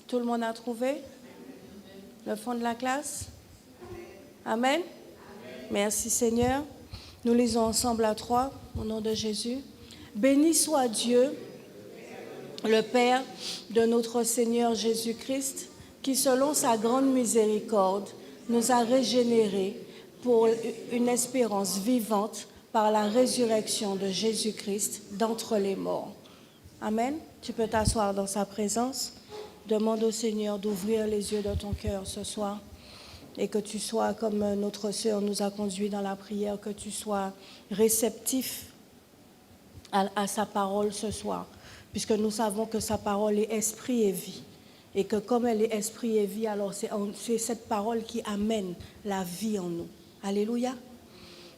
Tout le monde a trouvé? Le fond de la classe? Amen. Merci Seigneur. Nous lisons ensemble à 3, au nom de Jésus. Béni soit Dieu, le Père de notre Seigneur Jésus-Christ, qui selon sa grande miséricorde nous a régénérés pour une espérance vivante par la résurrection de Jésus-Christ d'entre les morts. Amen. Tu peux t'asseoir dans sa présence. Demande au Seigneur d'ouvrir les yeux de ton cœur ce soir et que tu sois, comme notre sœur nous a conduit dans la prière, que tu sois réceptif à sa parole ce soir, puisque nous savons que sa parole est esprit et vie. Et que comme elle est esprit et vie, alors c'est cette parole qui amène la vie en nous. Alléluia.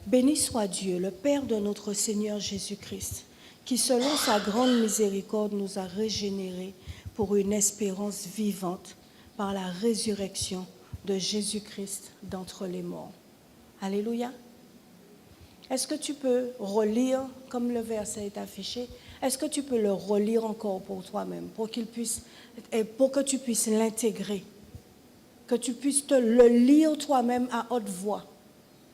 Béni soit Dieu, le Père de notre Seigneur Jésus-Christ, qui selon sa grande miséricorde nous a régénérés pour une espérance vivante par la résurrection de Jésus-Christ d'entre les morts. Alléluia. Est-ce que tu peux relire, comme le verset est affiché, est-ce que tu peux le relire encore pour toi-même, pour que tu puisses l'intégrer, que tu puisses le lire toi-même à haute voix?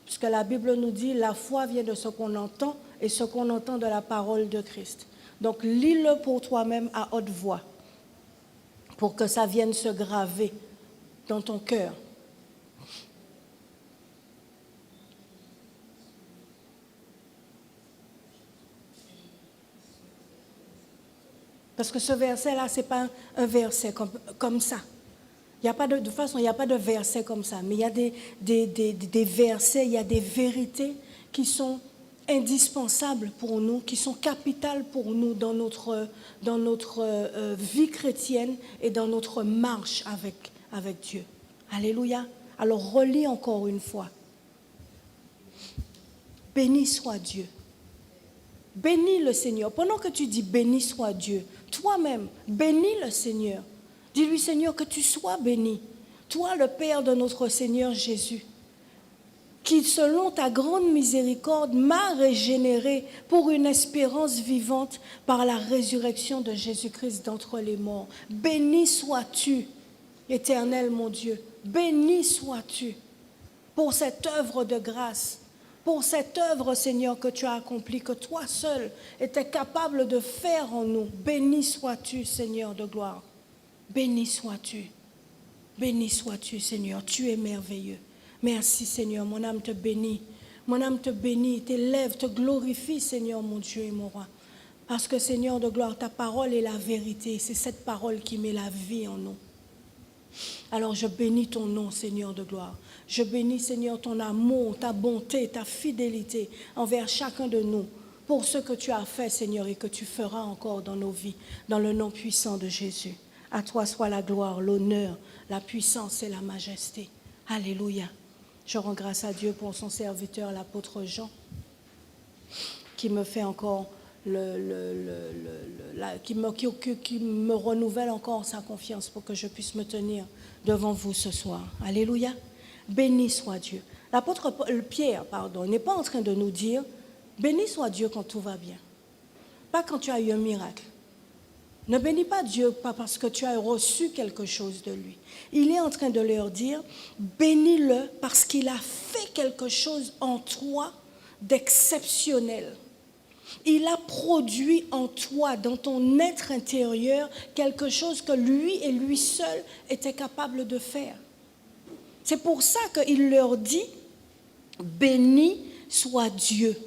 Puisque la Bible nous dit, la foi vient de ce qu'on entend et ce qu'on entend de la parole de Christ. Donc, lis-le pour toi-même à haute voix, pour que ça vienne se graver dans ton cœur. Parce que ce verset-là, ce n'est pas un verset comme ça. Il y a pas de toute façon, il n'y a pas de verset comme ça. Mais il y a des versets, il y a des vérités qui sont indispensables pour nous, qui sont capitales pour nous dans notre vie chrétienne et dans notre marche avec Dieu. Alléluia. Alors relis encore une fois. Béni soit Dieu. Bénis le Seigneur. Pendant que tu dis béni soit Dieu, toi-même, bénis le Seigneur. Dis-lui, Seigneur, que tu sois béni. Toi, le Père de notre Seigneur Jésus, qui, selon ta grande miséricorde, m'a régénéré pour une espérance vivante par la résurrection de Jésus-Christ d'entre les morts. Béni sois-tu, Éternel mon Dieu. Béni sois-tu pour cette œuvre de grâce. Pour cette œuvre, Seigneur, que tu as accomplie, que toi seul étais capable de faire en nous. Béni sois-tu, Seigneur de gloire. Béni sois-tu. Béni sois-tu, Seigneur. Tu es merveilleux. Merci, Seigneur. Mon âme te bénit. Mon âme te bénit, t'élève, te glorifie, Seigneur, mon Dieu et mon roi. Parce que, Seigneur de gloire, ta parole est la vérité. C'est cette parole qui met la vie en nous. Alors je bénis ton nom, Seigneur de gloire. Je bénis, Seigneur, ton amour, ta bonté, ta fidélité envers chacun de nous pour ce que tu as fait, Seigneur, et que tu feras encore dans nos vies, dans le nom puissant de Jésus. À toi soit la gloire, l'honneur, la puissance et la majesté. Alléluia. Je rends grâce à Dieu pour son serviteur, l'apôtre Jean, qui me fait encore qui me renouvelle encore sa confiance pour que je puisse me tenir devant vous ce soir. Alléluia. Béni soit Dieu. L'apôtre Pierre, n'est pas en train de nous dire béni soit Dieu quand tout va bien. Pas quand tu as eu un miracle. Ne bénis pas Dieu pas parce que tu as reçu quelque chose de lui. Il est en train de leur dire bénis-le parce qu'il a fait quelque chose en toi d'exceptionnel. Il a produit en toi, dans ton être intérieur, quelque chose que lui et lui seul était capable de faire. C'est pour ça qu'il leur dit, béni soit Dieu.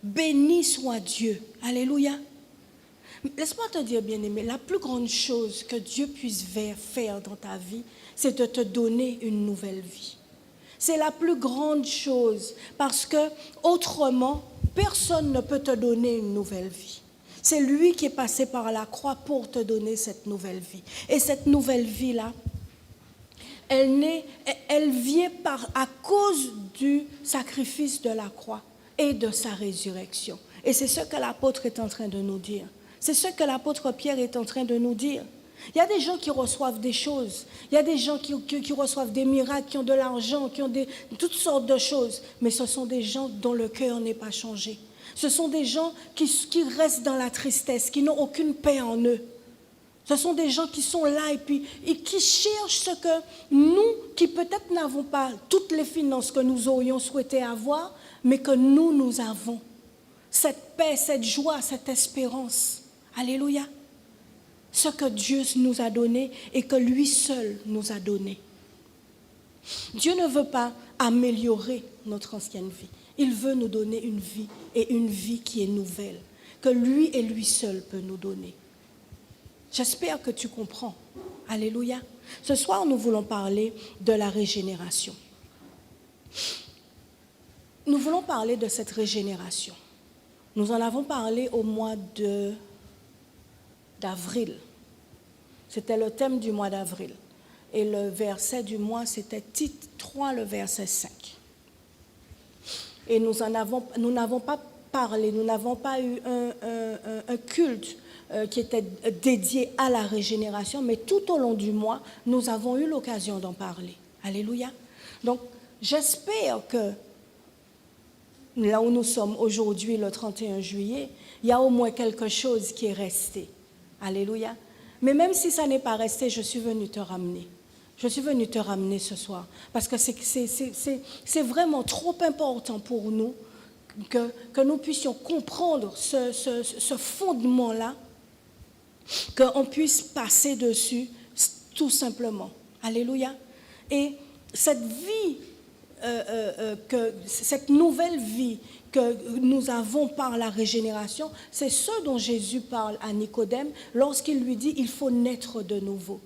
Béni soit Dieu. Alléluia. Laisse-moi te dire, bien-aimé, la plus grande chose que Dieu puisse faire dans ta vie, c'est de te donner une nouvelle vie. C'est la plus grande chose, parce que autrement, personne ne peut te donner une nouvelle vie. C'est lui qui est passé par la croix pour te donner cette nouvelle vie. Et cette nouvelle vie-là, elle vient à cause du sacrifice de la croix et de sa résurrection. Et c'est ce que l'apôtre est en train de nous dire. C'est ce que l'apôtre Pierre est en train de nous dire. Il y a des gens qui reçoivent des choses. Il y a des gens qui reçoivent des miracles, qui ont de l'argent, qui ont toutes sortes de choses. Mais ce sont des gens dont le cœur n'est pas changé. Ce sont des gens qui restent dans la tristesse, qui n'ont aucune paix en eux. Ce sont des gens qui sont là et qui cherchent ce que nous, qui peut-être n'avons pas toutes les finances que nous aurions souhaité avoir, mais que nous avons. Cette paix, cette joie, cette espérance. Alléluia. Ce que Dieu nous a donné et que lui seul nous a donné. Dieu ne veut pas améliorer notre ancienne vie. Il veut nous donner une vie et une vie qui est nouvelle, que lui et lui seul peut nous donner. J'espère que tu comprends. Alléluia. Ce soir, nous voulons parler de la régénération. Nous voulons parler de cette régénération. Nous en avons parlé au mois d'avril. C'était le thème du mois d'avril. Et le verset du mois, c'était Tite 3, le verset 5. Et nous n'avons pas parlé, nous n'avons pas eu un culte qui était dédié à la régénération, mais tout au long du mois, nous avons eu l'occasion d'en parler. Alléluia. Donc, j'espère que là où nous sommes aujourd'hui, le 31 juillet, il y a au moins quelque chose qui est resté. Alléluia. Mais même si ça n'est pas resté, je suis venue te ramener. Je suis venue te ramener ce soir. Parce que c'est vraiment trop important pour nous que nous puissions comprendre ce fondement-là, qu'on puisse passer dessus tout simplement. Alléluia. Et cette vie, cette nouvelle vie que nous avons par la régénération, c'est ce dont Jésus parle à Nicodème lorsqu'il lui dit « il faut naître de nouveau ».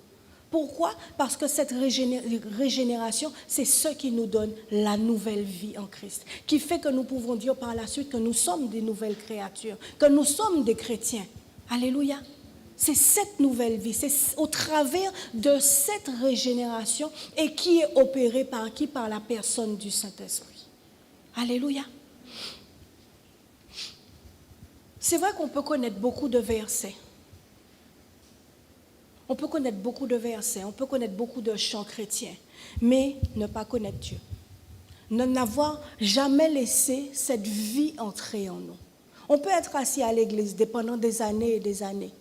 Pourquoi? Parce que cette régénération, c'est ce qui nous donne la nouvelle vie en Christ, qui fait que nous pouvons dire par la suite que nous sommes des nouvelles créatures, que nous sommes des chrétiens. Alléluia. C'est cette nouvelle vie, c'est au travers de cette régénération et qui est opérée par qui? Par la personne du Saint-Esprit. Alléluia. C'est vrai qu'on peut connaître beaucoup de versets. On peut connaître beaucoup de versets, on peut connaître beaucoup de chants chrétiens, mais ne pas connaître Dieu. Ne n'avoir jamais laissé cette vie entrer en nous. On peut être assis à l'église pendant des années et des années,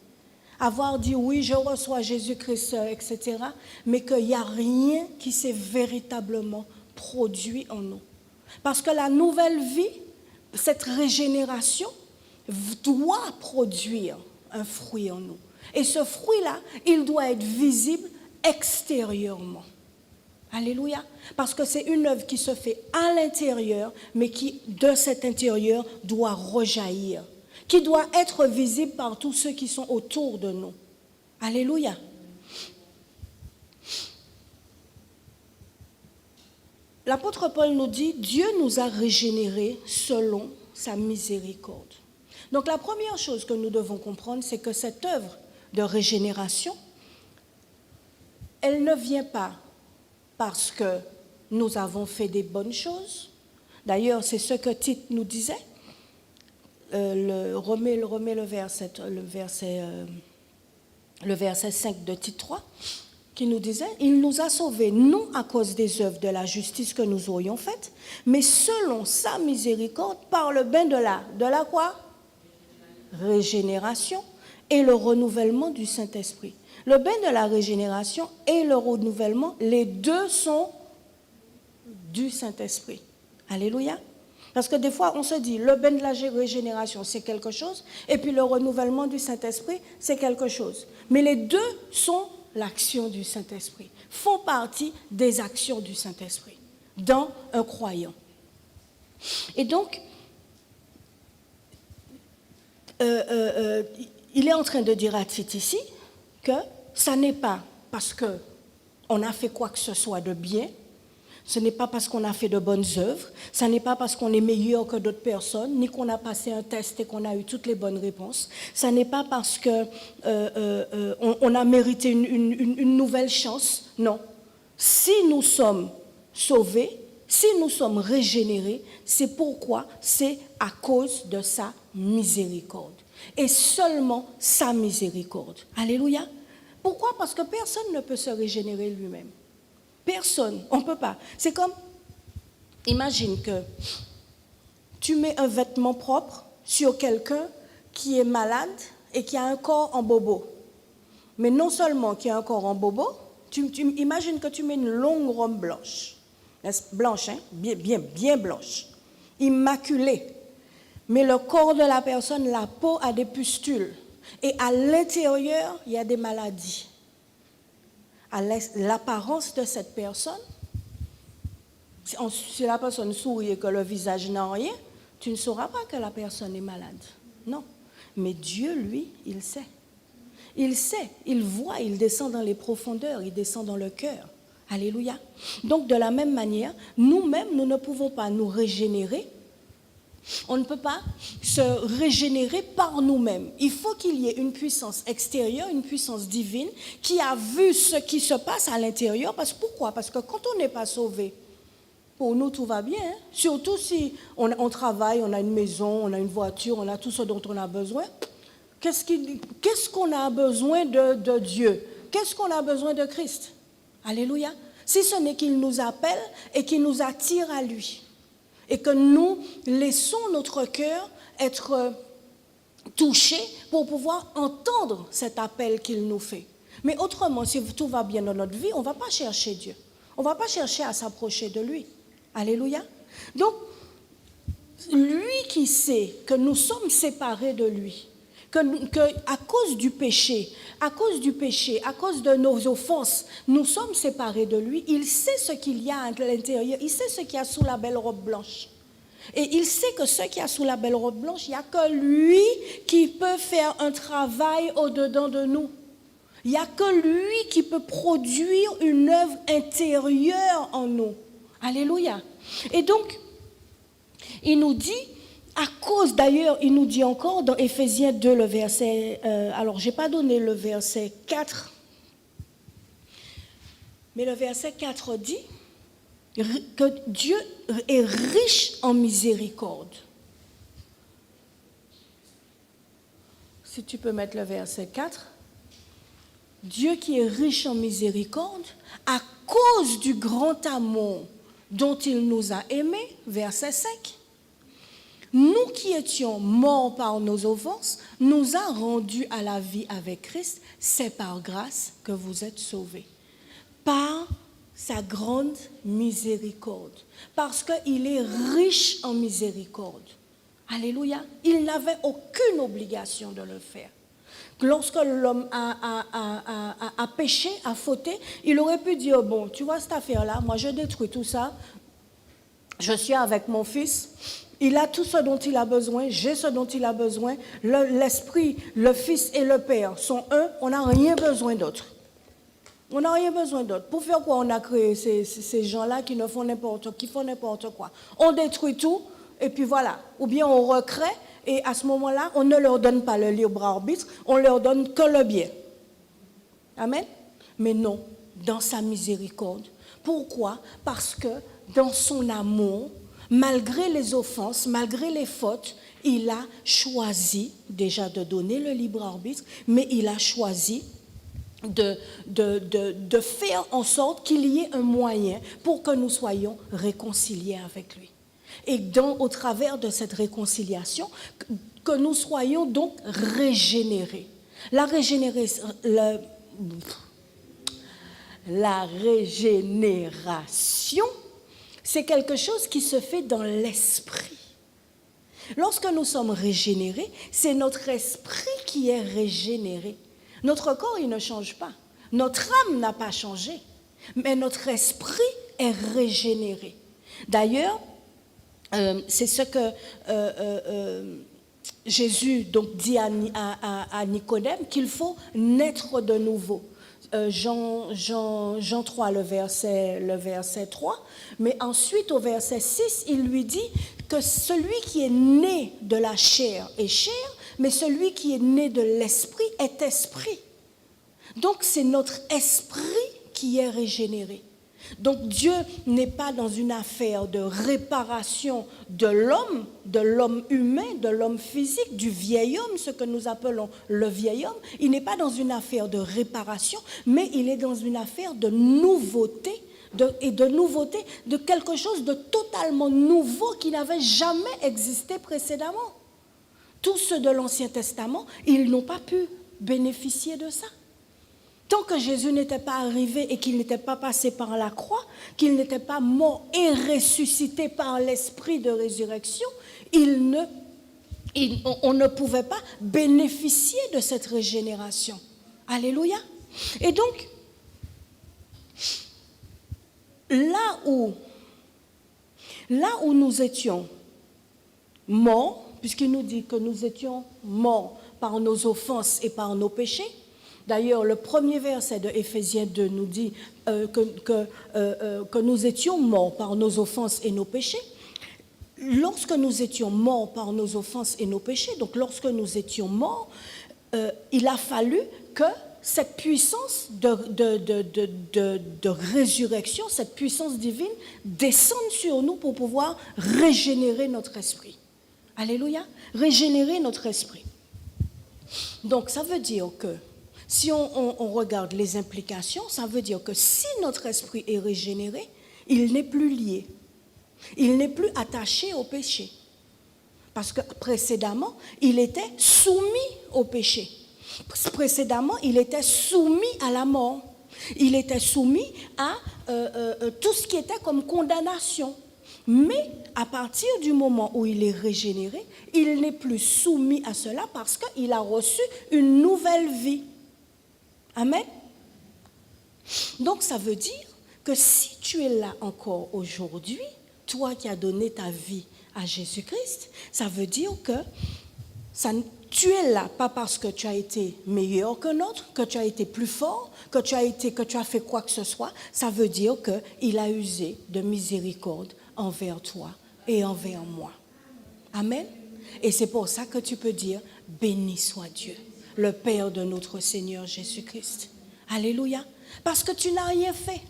avoir dit oui, je reçois Jésus-Christ, etc., mais qu'il n'y a rien qui s'est véritablement produit en nous. Parce que la nouvelle vie, cette régénération, doit produire un fruit en nous. Et ce fruit-là, il doit être visible extérieurement. Alléluia. Parce que c'est une œuvre qui se fait à l'intérieur, mais qui, de cet intérieur, doit rejaillir. Qui doit être visible par tous ceux qui sont autour de nous. Alléluia. L'apôtre Paul nous dit, Dieu nous a régénérés selon sa miséricorde. Donc la première chose que nous devons comprendre, c'est que cette œuvre de régénération, elle ne vient pas parce que nous avons fait des bonnes choses. D'ailleurs, c'est ce que Tite nous disait. Remets le verset 5 de Tite 3, qui nous disait, il nous a sauvés, non à cause des œuvres de la justice que nous aurions faites, mais selon sa miséricorde, par le bain de la quoi? Régénération et le renouvellement du Saint-Esprit. Le bain de la régénération et le renouvellement, les deux sont du Saint-Esprit. Alléluia. Parce que des fois, on se dit, le bain de la régénération, c'est quelque chose, et puis le renouvellement du Saint-Esprit, c'est quelque chose. Mais les deux sont l'action du Saint-Esprit, font partie des actions du Saint-Esprit dans un croyant. Et donc, il est en train de dire à Tite ici que ça n'est pas parce qu'on a fait quoi que ce soit de bien, ce n'est pas parce qu'on a fait de bonnes œuvres, ce n'est pas parce qu'on est meilleur que d'autres personnes, ni qu'on a passé un test et qu'on a eu toutes les bonnes réponses, ce n'est pas parce qu'on a mérité une nouvelle chance, non. Si nous sommes sauvés, si nous sommes régénérés, c'est pourquoi c'est à cause de sa miséricorde. Et seulement sa miséricorde. Alléluia. Pourquoi? Parce que personne ne peut se régénérer lui-même. Personne, on ne peut pas. C'est comme, imagine que tu mets un vêtement propre sur quelqu'un qui est malade et qui a un corps en bobo. Mais non seulement qu'il y a un corps en bobo, tu imagines que tu mets une longue robe blanche. Blanche, hein? Bien blanche. Immaculée. Mais le corps de la personne, la peau a des pustules. Et à l'intérieur, il y a des maladies. À l'apparence de cette personne, si la personne sourit et que le visage n'a rien, tu ne sauras pas que la personne est malade. Non. Mais Dieu, lui, il sait. Il sait, il voit, il descend dans les profondeurs, il descend dans le cœur. Alléluia. Donc, de la même manière, nous-mêmes, nous ne pouvons pas nous régénérer. On ne peut pas se régénérer par nous-mêmes. Il faut qu'il y ait une puissance extérieure, une puissance divine qui a vu ce qui se passe à l'intérieur. Pourquoi? Parce que quand on n'est pas sauvé, pour nous, tout va bien. Hein? Surtout si on travaille, on a une maison, on a une voiture, on a tout ce dont on a besoin. Qu'est-ce qu'on a besoin de Dieu? Qu'est-ce qu'on a besoin de Christ? Alléluia. Si ce n'est qu'il nous appelle et qu'il nous attire à lui. Et que nous laissons notre cœur être touché pour pouvoir entendre cet appel qu'il nous fait. Mais autrement, si tout va bien dans notre vie, on ne va pas chercher Dieu. On ne va pas chercher à s'approcher de lui. Alléluia. Donc, lui qui sait que nous sommes séparés de lui, que à cause du péché, à cause de nos offenses, nous sommes séparés de lui. Il sait ce qu'il y a à l'intérieur, il sait ce qu'il y a sous la belle robe blanche. Et il sait que ce qu'il y a sous la belle robe blanche, il n'y a que lui qui peut faire un travail au-dedans de nous. Il n'y a que lui qui peut produire une œuvre intérieure en nous. Alléluia. Et donc, il nous dit, à cause, d'ailleurs, il nous dit encore dans Éphésiens 2, le verset, alors je n'ai pas donné le verset 4, mais le verset 4 dit que Dieu est riche en miséricorde. Si tu peux mettre le verset 4. Dieu qui est riche en miséricorde, à cause du grand amour dont il nous a aimés, verset 5. Nous qui étions morts par nos offenses, nous a rendus à la vie avec Christ. C'est par grâce que vous êtes sauvés. Par sa grande miséricorde. Parce qu'il est riche en miséricorde. Alléluia. Il n'avait aucune obligation de le faire. Lorsque l'homme a péché, a fauté, il aurait pu dire, bon, tu vois cette affaire-là, moi je détruis tout ça, je suis avec mon fils, il a tout ce dont il a besoin, j'ai ce dont il a besoin, l'esprit, le fils et le père sont un, on n'a rien besoin d'autre. On n'a rien besoin d'autre. Pour faire quoi on a créé ces gens-là qui font n'importe quoi. On détruit tout, et puis voilà. Ou bien on recrée, et à ce moment-là, on ne leur donne pas le libre arbitre, on leur donne que le bien. Amen? Mais non, dans sa miséricorde. Pourquoi? Parce que dans son amour, malgré les offenses, malgré les fautes, il a choisi déjà de donner le libre arbitre, mais il a choisi de faire en sorte qu'il y ait un moyen pour que nous soyons réconciliés avec lui. Et au travers de cette réconciliation, que nous soyons donc régénérés. La régénération, c'est quelque chose qui se fait dans l'esprit. Lorsque nous sommes régénérés, c'est notre esprit qui est régénéré. Notre corps, il ne change pas. Notre âme n'a pas changé. Mais notre esprit est régénéré. D'ailleurs, c'est ce que Jésus donc dit à Nicodème, qu'il faut naître de nouveau. Jean 3, le verset 3. Mais ensuite, au verset 6, il lui dit que celui qui est né de la chair est chair, mais celui qui est né de l'esprit est esprit. Donc, c'est notre esprit qui est régénéré. Donc, Dieu n'est pas dans une affaire de réparation de l'homme humain, de l'homme physique, du vieil homme, ce que nous appelons le vieil homme. Il n'est pas dans une affaire de réparation, mais il est dans une affaire de nouveauté, de quelque chose de totalement nouveau qui n'avait jamais existé précédemment. Tous ceux de l'Ancien Testament, ils n'ont pas pu bénéficier de ça. Tant que Jésus n'était pas arrivé et qu'il n'était pas passé par la croix, qu'il n'était pas mort et ressuscité par l'esprit de résurrection, on ne pouvait pas bénéficier de cette régénération. Alléluia. Et donc, là où nous étions morts, puisqu'il nous dit que nous étions morts par nos offenses et par nos péchés. D'ailleurs, le premier verset de Éphésiens 2 nous dit que nous étions morts par nos offenses et nos péchés. Lorsque nous étions morts par nos offenses et nos péchés, donc lorsque nous étions morts, il a fallu que cette puissance de résurrection, cette puissance divine, descende sur nous pour pouvoir régénérer notre esprit. Alléluia, régénérer notre esprit. Donc ça veut dire que, si on regarde les implications, ça veut dire que si notre esprit est régénéré, il n'est plus lié, il n'est plus attaché au péché. Parce que précédemment, il était soumis au péché. Précédemment, il était soumis à la mort. Il était soumis à tout ce qui était comme condamnation. Mais à partir du moment où il est régénéré, il n'est plus soumis à cela parce qu'il a reçu une nouvelle vie. Amen. Donc ça veut dire que si tu es là encore aujourd'hui, toi qui as donné ta vie à Jésus-Christ, ça veut dire que tu es là pas parce que tu as été meilleur qu'un autre, que tu as été plus fort, que tu as fait quoi que ce soit. Ça veut dire qu'il a usé de miséricorde envers toi et envers moi. Amen. Et c'est pour ça que tu peux dire béni soit Dieu, le Père de notre Seigneur Jésus-Christ. Alléluia. Parce que tu n'as rien fait.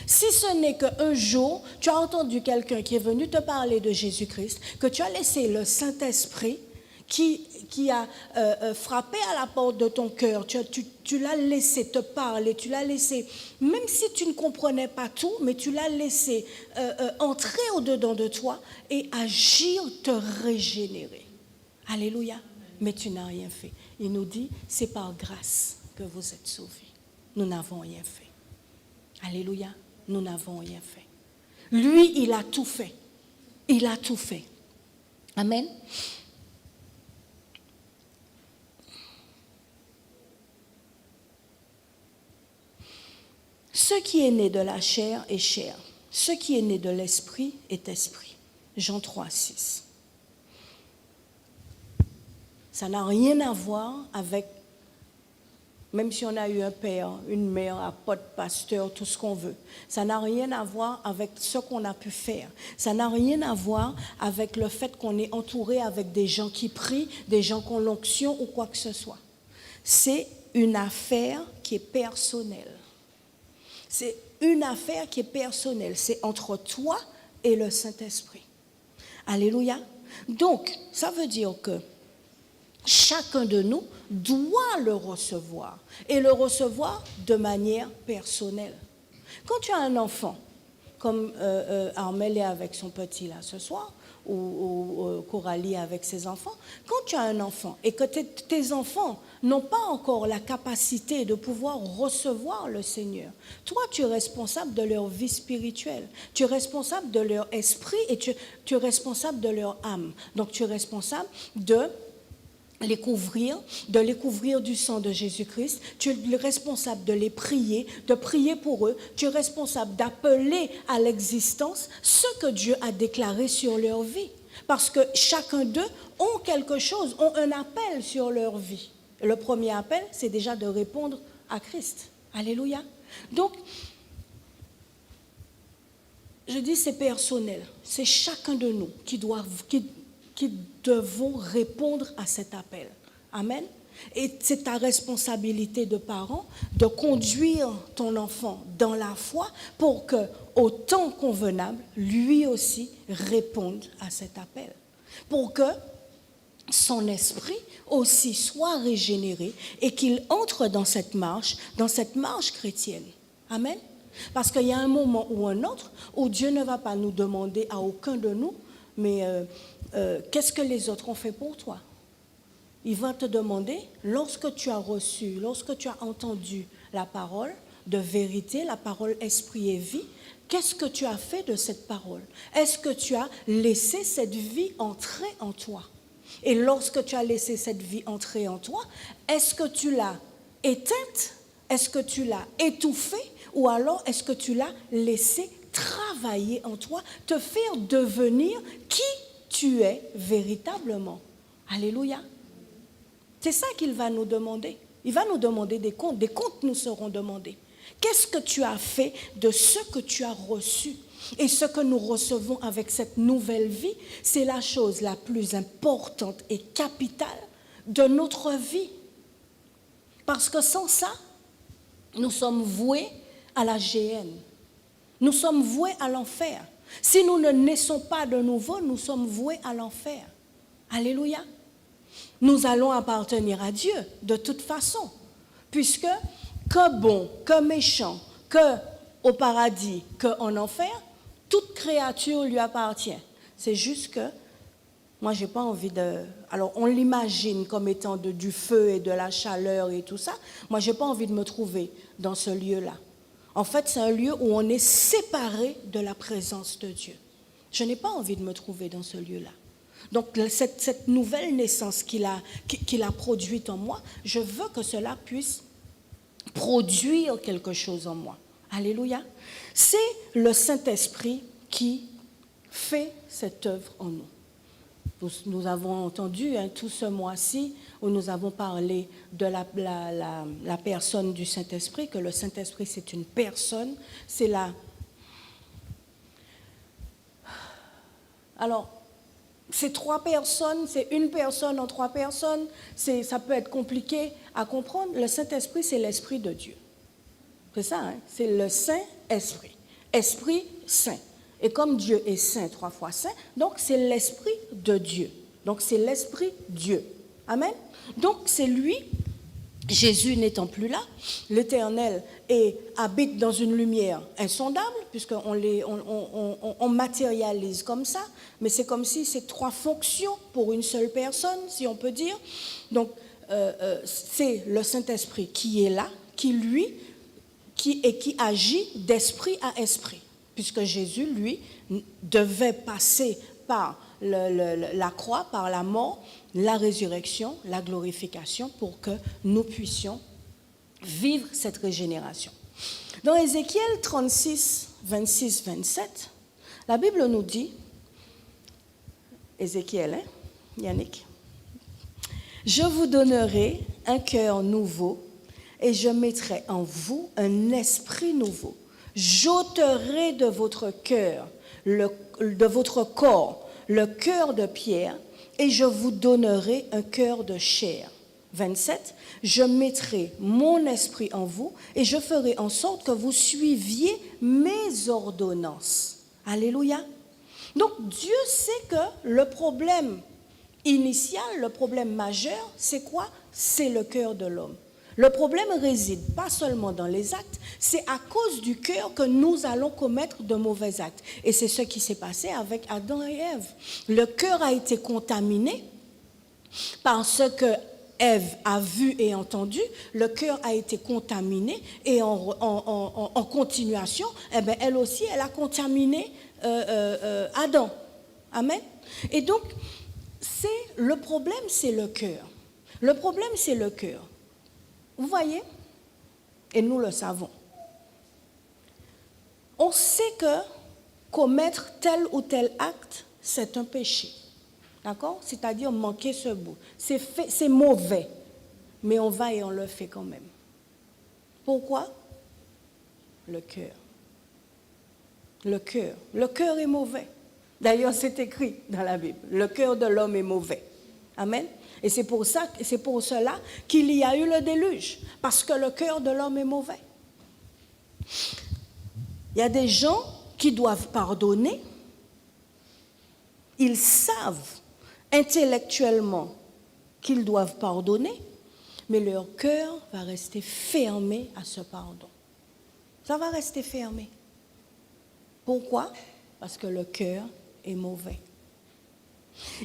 Si ce n'est qu'un jour, tu as entendu quelqu'un qui est venu te parler de Jésus-Christ, que tu as laissé le Saint-Esprit qui a frappé à la porte de ton cœur, tu l'as laissé te parler, tu l'as laissé, même si tu ne comprenais pas tout, mais tu l'as laissé entrer au-dedans de toi et agir, te régénérer. Alléluia. Mais tu n'as rien fait. Il nous dit, c'est par grâce que vous êtes sauvés. Nous n'avons rien fait. Alléluia. Nous n'avons rien fait. Lui, il a tout fait. Il a tout fait. Amen. Ce qui est né de la chair est chair. Ce qui est né de l'esprit est esprit. Jean 3, 6. Ça n'a rien à voir avec, même si on a eu un père, une mère, un pote, pasteur, tout ce qu'on veut, ça n'a rien à voir avec ce qu'on a pu faire. Ça n'a rien à voir avec le fait qu'on est entouré avec des gens qui prient, des gens qui ont l'onction ou quoi que ce soit. C'est une affaire qui est personnelle. C'est une affaire qui est personnelle. C'est entre toi et le Saint-Esprit. Alléluia. Donc, ça veut dire que chacun de nous doit le recevoir et le recevoir de manière personnelle. Quand tu as un enfant, comme Armel est avec son petit là ce soir, ou Coralie avec ses enfants, quand tu as un enfant et que tes enfants n'ont pas encore la capacité de pouvoir recevoir le Seigneur, toi tu es responsable de leur vie spirituelle, tu es responsable de leur esprit et tu es responsable de leur âme. Donc tu es responsable de les couvrir du sang de Jésus-Christ, tu es responsable de les prier, de prier pour eux, tu es responsable d'appeler à l'existence ce que Dieu a déclaré sur leur vie. Parce que chacun d'eux ont quelque chose, ont un appel sur leur vie. Le premier appel, c'est déjà de répondre à Christ. Alléluia. Donc, je dis c'est personnel, c'est chacun de nous qui devons répondre à cet appel. Amen. Et c'est ta responsabilité de parent de conduire ton enfant dans la foi pour que, au temps convenable, lui aussi réponde à cet appel. Pour que son esprit aussi soit régénéré et qu'il entre dans cette marche chrétienne. Amen. Parce qu'il y a un moment ou un autre où Dieu ne va pas nous demander à aucun de nous, mais qu'est-ce que les autres ont fait pour toi? Il va te demander, lorsque tu as reçu, lorsque tu as entendu la parole de vérité, la parole esprit et vie. Qu'est-ce que tu as fait de cette parole? Est-ce que tu as laissé cette vie entrer en toi? Et lorsque tu as laissé cette vie entrer en toi, est-ce que tu l'as éteinte? Est-ce que tu l'as étouffée? Ou alors est-ce que tu l'as laissée travailler en toi, te faire devenir qui tu es véritablement? Alléluia. C'est ça qu'il va nous demander. Il va nous demander des comptes. Des comptes nous seront demandés. Qu'est-ce que tu as fait de ce que tu as reçu? Et ce que nous recevons avec cette nouvelle vie, c'est la chose la plus importante et capitale de notre vie. Parce que sans ça, nous sommes voués à la géhenne. Nous sommes voués à l'enfer. Si nous ne naissons pas de nouveau, nous sommes voués à l'enfer. Alléluia. Nous allons appartenir à Dieu de toute façon, puisque que bon, que méchant, que au paradis, que en enfer, toute créature lui appartient. C'est juste que moi, j'ai pas envie de... Alors, on l'imagine comme étant du feu et de la chaleur et tout ça. Moi, j'ai pas envie de me trouver dans ce lieu-là. En fait, c'est un lieu où on est séparé de la présence de Dieu. Je n'ai pas envie de me trouver dans ce lieu-là. Donc, cette nouvelle naissance qu'il a produite en moi, je veux que cela puisse produire quelque chose en moi. Alléluia. C'est le Saint-Esprit qui fait cette œuvre en nous. Nous avons entendu tout ce mois-ci où nous avons parlé de la personne du Saint-Esprit, que le Saint-Esprit c'est une personne, c'est la... Alors, c'est trois personnes, c'est une personne en trois personnes, ça peut être compliqué à comprendre. Le Saint-Esprit, c'est l'Esprit de Dieu. C'est ça, hein? C'est le Saint-Esprit. Esprit Saint. Et comme Dieu est Saint, 3 fois Saint, donc c'est l'Esprit de Dieu. Donc c'est l'Esprit Dieu. Amen? Donc c'est lui, Jésus n'étant plus là, l'Éternel habite dans une lumière insondable, puisqu'on matérialise comme ça, mais c'est comme si c'est 3 fonctions pour une seule personne, si on peut dire. Donc c'est le Saint-Esprit qui est là, qui agit d'esprit à esprit, puisque Jésus, lui, devait passer par la croix, par la mort, la résurrection, la glorification, pour que nous puissions vivre cette régénération. Dans Ézéchiel 36, 26, 27, la Bible nous dit, Ézéchiel, hein, Yannick, « Je vous donnerai un cœur nouveau et je mettrai en vous un esprit nouveau. J'ôterai de votre cœur, de votre corps, le cœur de pierre et je vous donnerai un cœur de chair. » 27, « Je mettrai mon esprit en vous et je ferai en sorte que vous suiviez mes ordonnances. » Alléluia. Donc Dieu sait que le problème initial, le problème majeur, c'est quoi? C'est le cœur de l'homme. Le problème réside pas seulement dans les actes, c'est à cause du cœur que nous allons commettre de mauvais actes. Et c'est ce qui s'est passé avec Adam et Ève. Le cœur a été contaminé par ce que Ève a vu et entendu. Le cœur a été contaminé et en continuation, eh bien, elle aussi, elle a contaminé Adam. Amen. Et donc, le problème, c'est le cœur. Le problème, c'est le cœur. Vous voyez? Et nous le savons. On sait que commettre tel ou tel acte, c'est un péché. D'accord? C'est-à-dire manquer ce bout. C'est mauvais. Mais on va et on le fait quand même. Pourquoi? Le cœur. Le cœur. Le cœur est mauvais. D'ailleurs, c'est écrit dans la Bible. Le cœur de l'homme est mauvais. Amen? Et c'est pour cela qu'il y a eu le déluge, parce que le cœur de l'homme est mauvais. Il y a des gens qui doivent pardonner. Ils savent intellectuellement qu'ils doivent pardonner, mais leur cœur va rester fermé à ce pardon. Ça va rester fermé. Pourquoi? Parce que le cœur est mauvais.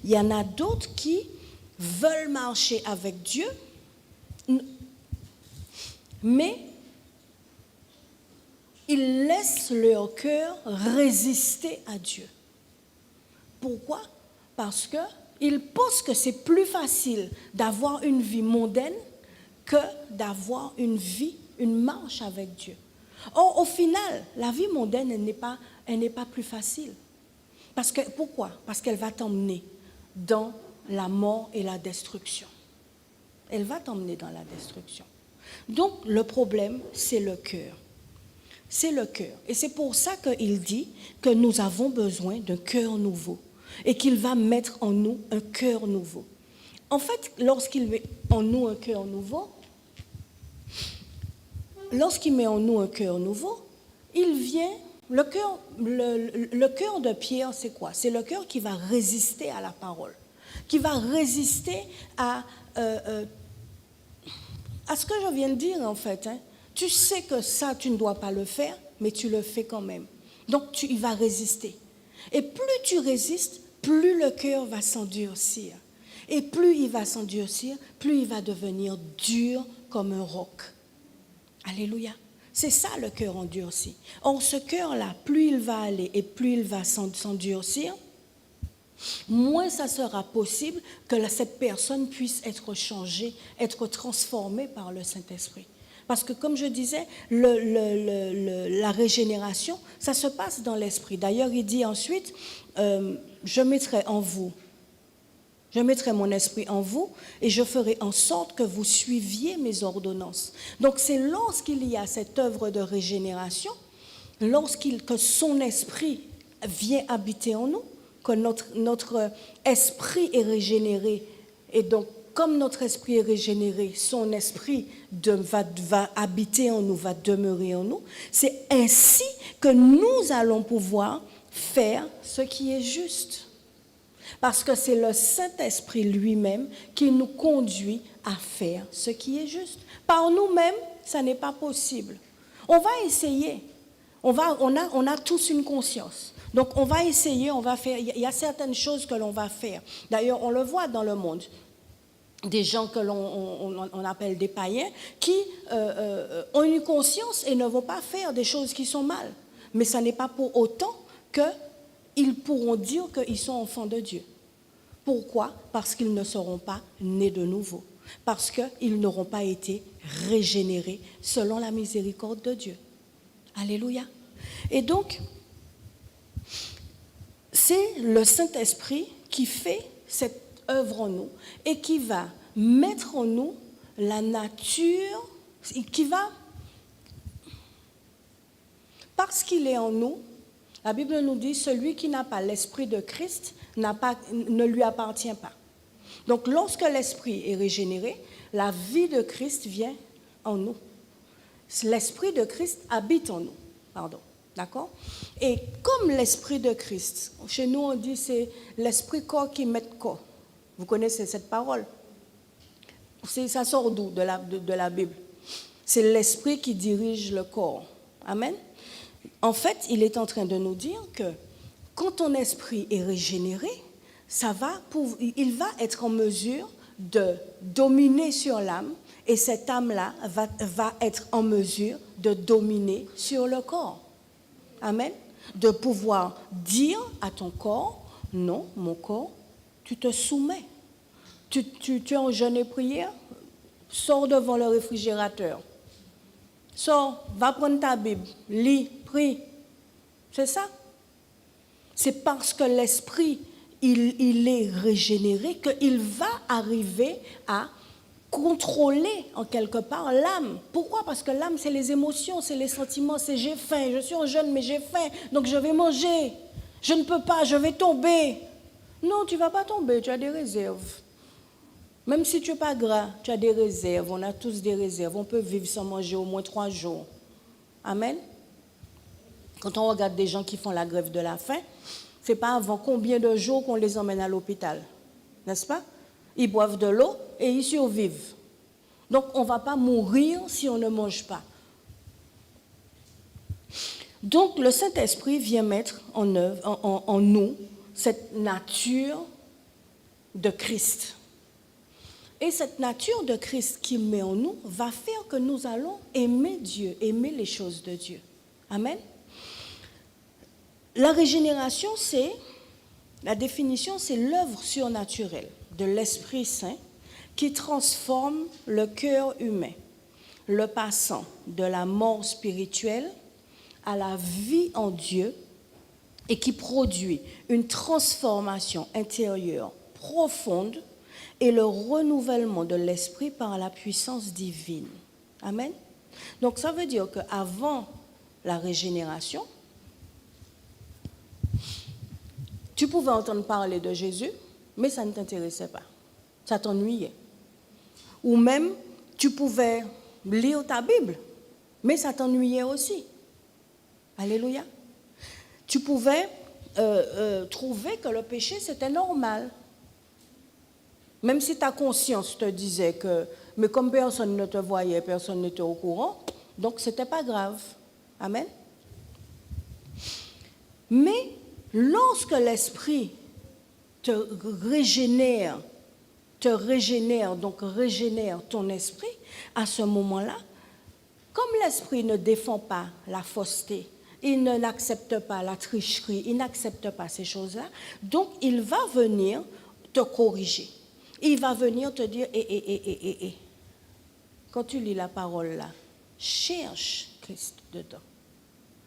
Il y en a d'autres qui veulent marcher avec Dieu, mais ils laissent leur cœur résister à Dieu. Pourquoi? Parce qu'ils pensent que c'est plus facile d'avoir une vie mondaine que d'avoir une vie, une marche avec Dieu. Or, au final, la vie mondaine, elle n'est pas plus facile. Pourquoi? Parce qu'elle va t'emmener dans la mort et la destruction. Elle va t'emmener dans la destruction. Donc, le problème, c'est le cœur. C'est le cœur. Et c'est pour ça qu'il dit que nous avons besoin d'un cœur nouveau et qu'il va mettre en nous un cœur nouveau. En fait, lorsqu'il met en nous un cœur nouveau, il vient, le cœur de Pierre, c'est quoi? C'est le cœur qui va résister à la parole, qui va résister à ce que je viens de dire, en fait. Tu sais que ça, tu ne dois pas le faire, mais tu le fais quand même. Donc, il va résister. Et plus tu résistes, plus le cœur va s'endurcir. Et plus il va s'endurcir, plus il va devenir dur comme un roc. Alléluia. C'est ça le cœur endurci. Or, ce cœur-là, plus il va aller et plus il va s'endurcir, moins ça sera possible que cette personne puisse être changée, être transformée par le Saint-Esprit. Parce que, comme je disais, la régénération, ça se passe dans l'esprit. D'ailleurs, il dit ensuite, je mettrai mon esprit en vous et je ferai en sorte que vous suiviez mes ordonnances. Donc, c'est lorsqu'il y a cette œuvre de régénération, que son esprit vient habiter en nous, que notre esprit est régénéré. Et donc, comme notre esprit est régénéré, son esprit va habiter en nous, va demeurer en nous. C'est ainsi que nous allons pouvoir faire ce qui est juste. Parce que c'est le Saint-Esprit lui-même qui nous conduit à faire ce qui est juste. Par nous-mêmes, ça n'est pas possible. On va essayer. On a tous une conscience. Donc, on va essayer, on va faire. Il y a certaines choses que l'on va faire. D'ailleurs, on le voit dans le monde. Des gens que l'on appelle des païens qui ont une conscience et ne vont pas faire des choses qui sont mal. Mais ça n'est pas pour autant qu'ils pourront dire qu'ils sont enfants de Dieu. Pourquoi? Parce qu'ils ne seront pas nés de nouveau. Parce qu'ils n'auront pas été régénérés selon la miséricorde de Dieu. Alléluia. Et donc, c'est le Saint-Esprit qui fait cette œuvre en nous et qui va mettre en nous la nature, parce qu'il est en nous, la Bible nous dit, celui qui n'a pas l'esprit de Christ ne lui appartient pas. Donc, lorsque l'esprit est régénéré, la vie de Christ vient en nous. L'esprit de Christ habite en nous. Pardon. D'accord? Et comme l'esprit de Christ, chez nous on dit c'est l'esprit corps qui met corps. Vous connaissez cette parole? Ça sort d'où? De la Bible. C'est l'esprit qui dirige le corps. Amen? En fait, il est en train de nous dire que quand ton esprit est régénéré, il va être en mesure de dominer sur l'âme et cette âme-là va être en mesure de dominer sur le corps. Amen. De pouvoir dire à ton corps, non, mon corps, tu te soumets. Tu es en jeûne et prière, sors devant le réfrigérateur. Sors, va prendre ta Bible, lis, prie. C'est ça. C'est parce que l'esprit, il est régénéré qu'il va arriver à contrôler en quelque part l'âme. Pourquoi? Parce que l'âme, c'est les émotions, c'est les sentiments, c'est j'ai faim, je suis en jeûne mais j'ai faim, donc je vais manger. Je ne peux pas, je vais tomber. Non, tu ne vas pas tomber, tu as des réserves. Même si tu n'es pas gras, tu as des réserves, on a tous des réserves, on peut vivre sans manger au moins 3 jours. Amen. Quand on regarde des gens qui font la grève de la faim, ce n'est pas avant combien de jours qu'on les emmène à l'hôpital, n'est-ce pas? Ils boivent de l'eau et ils survivent. Donc, on ne va pas mourir si on ne mange pas. Donc, le Saint-Esprit vient mettre en œuvre, en nous, cette nature de Christ. Et cette nature de Christ qu'il met en nous va faire que nous allons aimer Dieu, aimer les choses de Dieu. Amen. La régénération, la définition, c'est l'œuvre surnaturelle de l'Esprit Saint qui transforme le cœur humain, le passant de la mort spirituelle à la vie en Dieu et qui produit une transformation intérieure profonde et le renouvellement de l'esprit par la puissance divine. Amen. Donc ça veut dire qu'avant la régénération, tu pouvais entendre parler de Jésus, mais ça ne t'intéressait pas. Ça t'ennuyait. Ou même, tu pouvais lire ta Bible, mais ça t'ennuyait aussi. Alléluia. Tu pouvais trouver que le péché, c'était normal. Même si ta conscience te disait que, mais comme personne ne te voyait, personne n'était au courant, donc ce n'était pas grave. Amen. Mais lorsque l'esprit te régénère, donc régénère ton esprit, à ce moment-là, comme l'esprit ne défend pas la fausseté, il n'accepte pas la tricherie, il n'accepte pas ces choses-là, donc il va venir te corriger. Il va venir te dire, quand tu lis la parole là, cherche Christ dedans.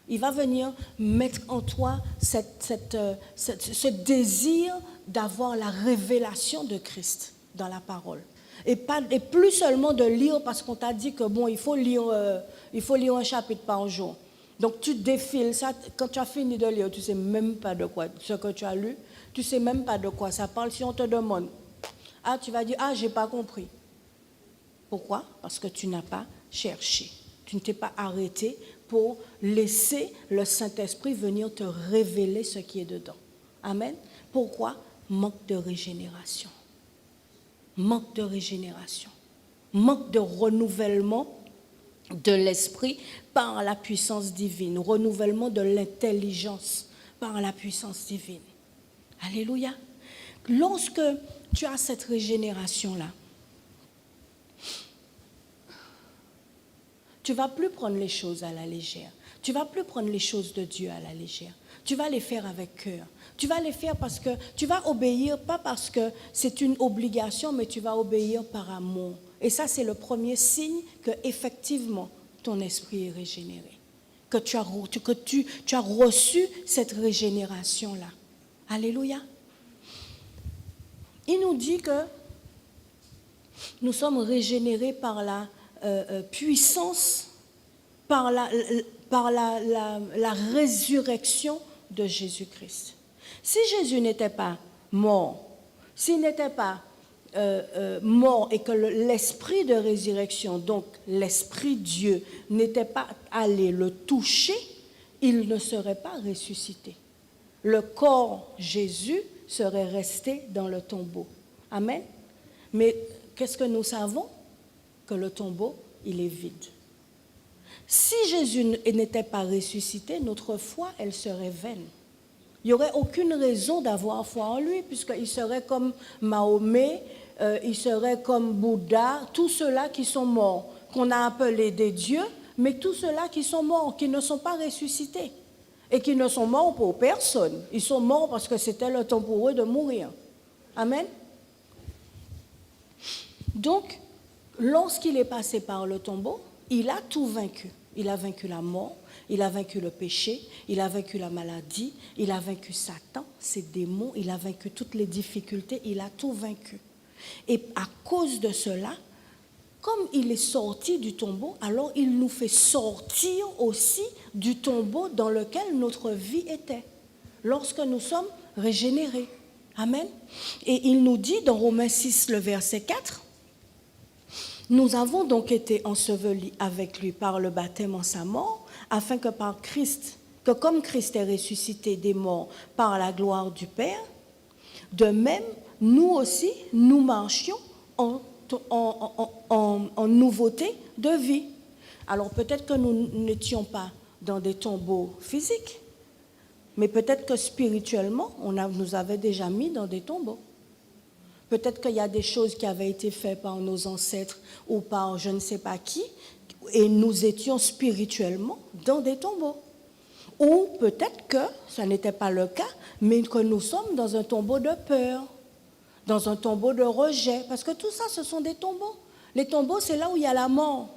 Il va venir mettre en toi ce désir d'avoir la révélation de Christ dans la parole. Et plus seulement de lire parce qu'on t'a dit que bon, il faut lire un chapitre par jour. Donc tu défiles ça, quand tu as fini de lire, tu ne sais même pas de quoi, ce que tu as lu, tu ne sais même pas de quoi ça parle. Si on te demande, tu vas dire, je n'ai pas compris. Pourquoi? Parce que tu n'as pas cherché. Tu ne t'es pas arrêté pour laisser le Saint-Esprit venir te révéler ce qui est dedans. Amen. Pourquoi? Manque de régénération. Manque de régénération. Manque de renouvellement de l'esprit par la puissance divine. Renouvellement de l'intelligence par la puissance divine. Alléluia. Lorsque tu as cette régénération-là, tu ne vas plus prendre les choses à la légère. Tu ne vas plus prendre les choses de Dieu à la légère. Tu vas les faire avec cœur. Tu vas les faire parce que tu vas obéir, pas parce que c'est une obligation, mais tu vas obéir par amour. Et ça, c'est le premier signe que effectivement ton esprit est régénéré. Que tu as reçu cette régénération-là. Alléluia. Il nous dit que nous sommes régénérés par la puissance, par la résurrection de Jésus-Christ. Si Jésus n'était pas mort, s'il n'était pas mort et que l'esprit de résurrection, donc l'esprit Dieu, n'était pas allé le toucher, il ne serait pas ressuscité. Le corps Jésus serait resté dans le tombeau. Amen. Mais qu'est-ce que nous savons? Que le tombeau, il est vide. Si Jésus n'était pas ressuscité, notre foi, elle serait vaine. Il n'y aurait aucune raison d'avoir foi en lui, puisqu'il serait comme Mahomet, il serait comme Bouddha, tous ceux-là qui sont morts, qu'on a appelés des dieux, mais tous ceux-là qui sont morts, qui ne sont pas ressuscités, et qui ne sont morts pour personne. Ils sont morts parce que c'était le temps pour eux de mourir. Amen. Donc, lorsqu'il est passé par le tombeau, il a tout vaincu. Il a vaincu la mort, il a vaincu le péché, il a vaincu la maladie, il a vaincu Satan, ses démons, il a vaincu toutes les difficultés, il a tout vaincu. Et à cause de cela, comme il est sorti du tombeau, alors il nous fait sortir aussi du tombeau dans lequel notre vie était, lorsque nous sommes régénérés. Amen. Et il nous dit dans Romains 6, le verset 4, « Nous avons donc été ensevelis avec lui par le baptême en sa mort, afin que comme Christ est ressuscité des morts par la gloire du Père, de même, nous aussi, nous marchions en nouveauté de vie. » Alors peut-être que nous n'étions pas dans des tombeaux physiques, mais peut-être que spirituellement, nous avait déjà mis dans des tombeaux. Peut-être qu'il y a des choses qui avaient été faites par nos ancêtres ou par je ne sais pas qui, et nous étions spirituellement dans des tombeaux. Ou peut-être que ce n'était pas le cas, mais que nous sommes dans un tombeau de peur, dans un tombeau de rejet. Parce que tout ça, ce sont des tombeaux. Les tombeaux, c'est là où il y a la mort.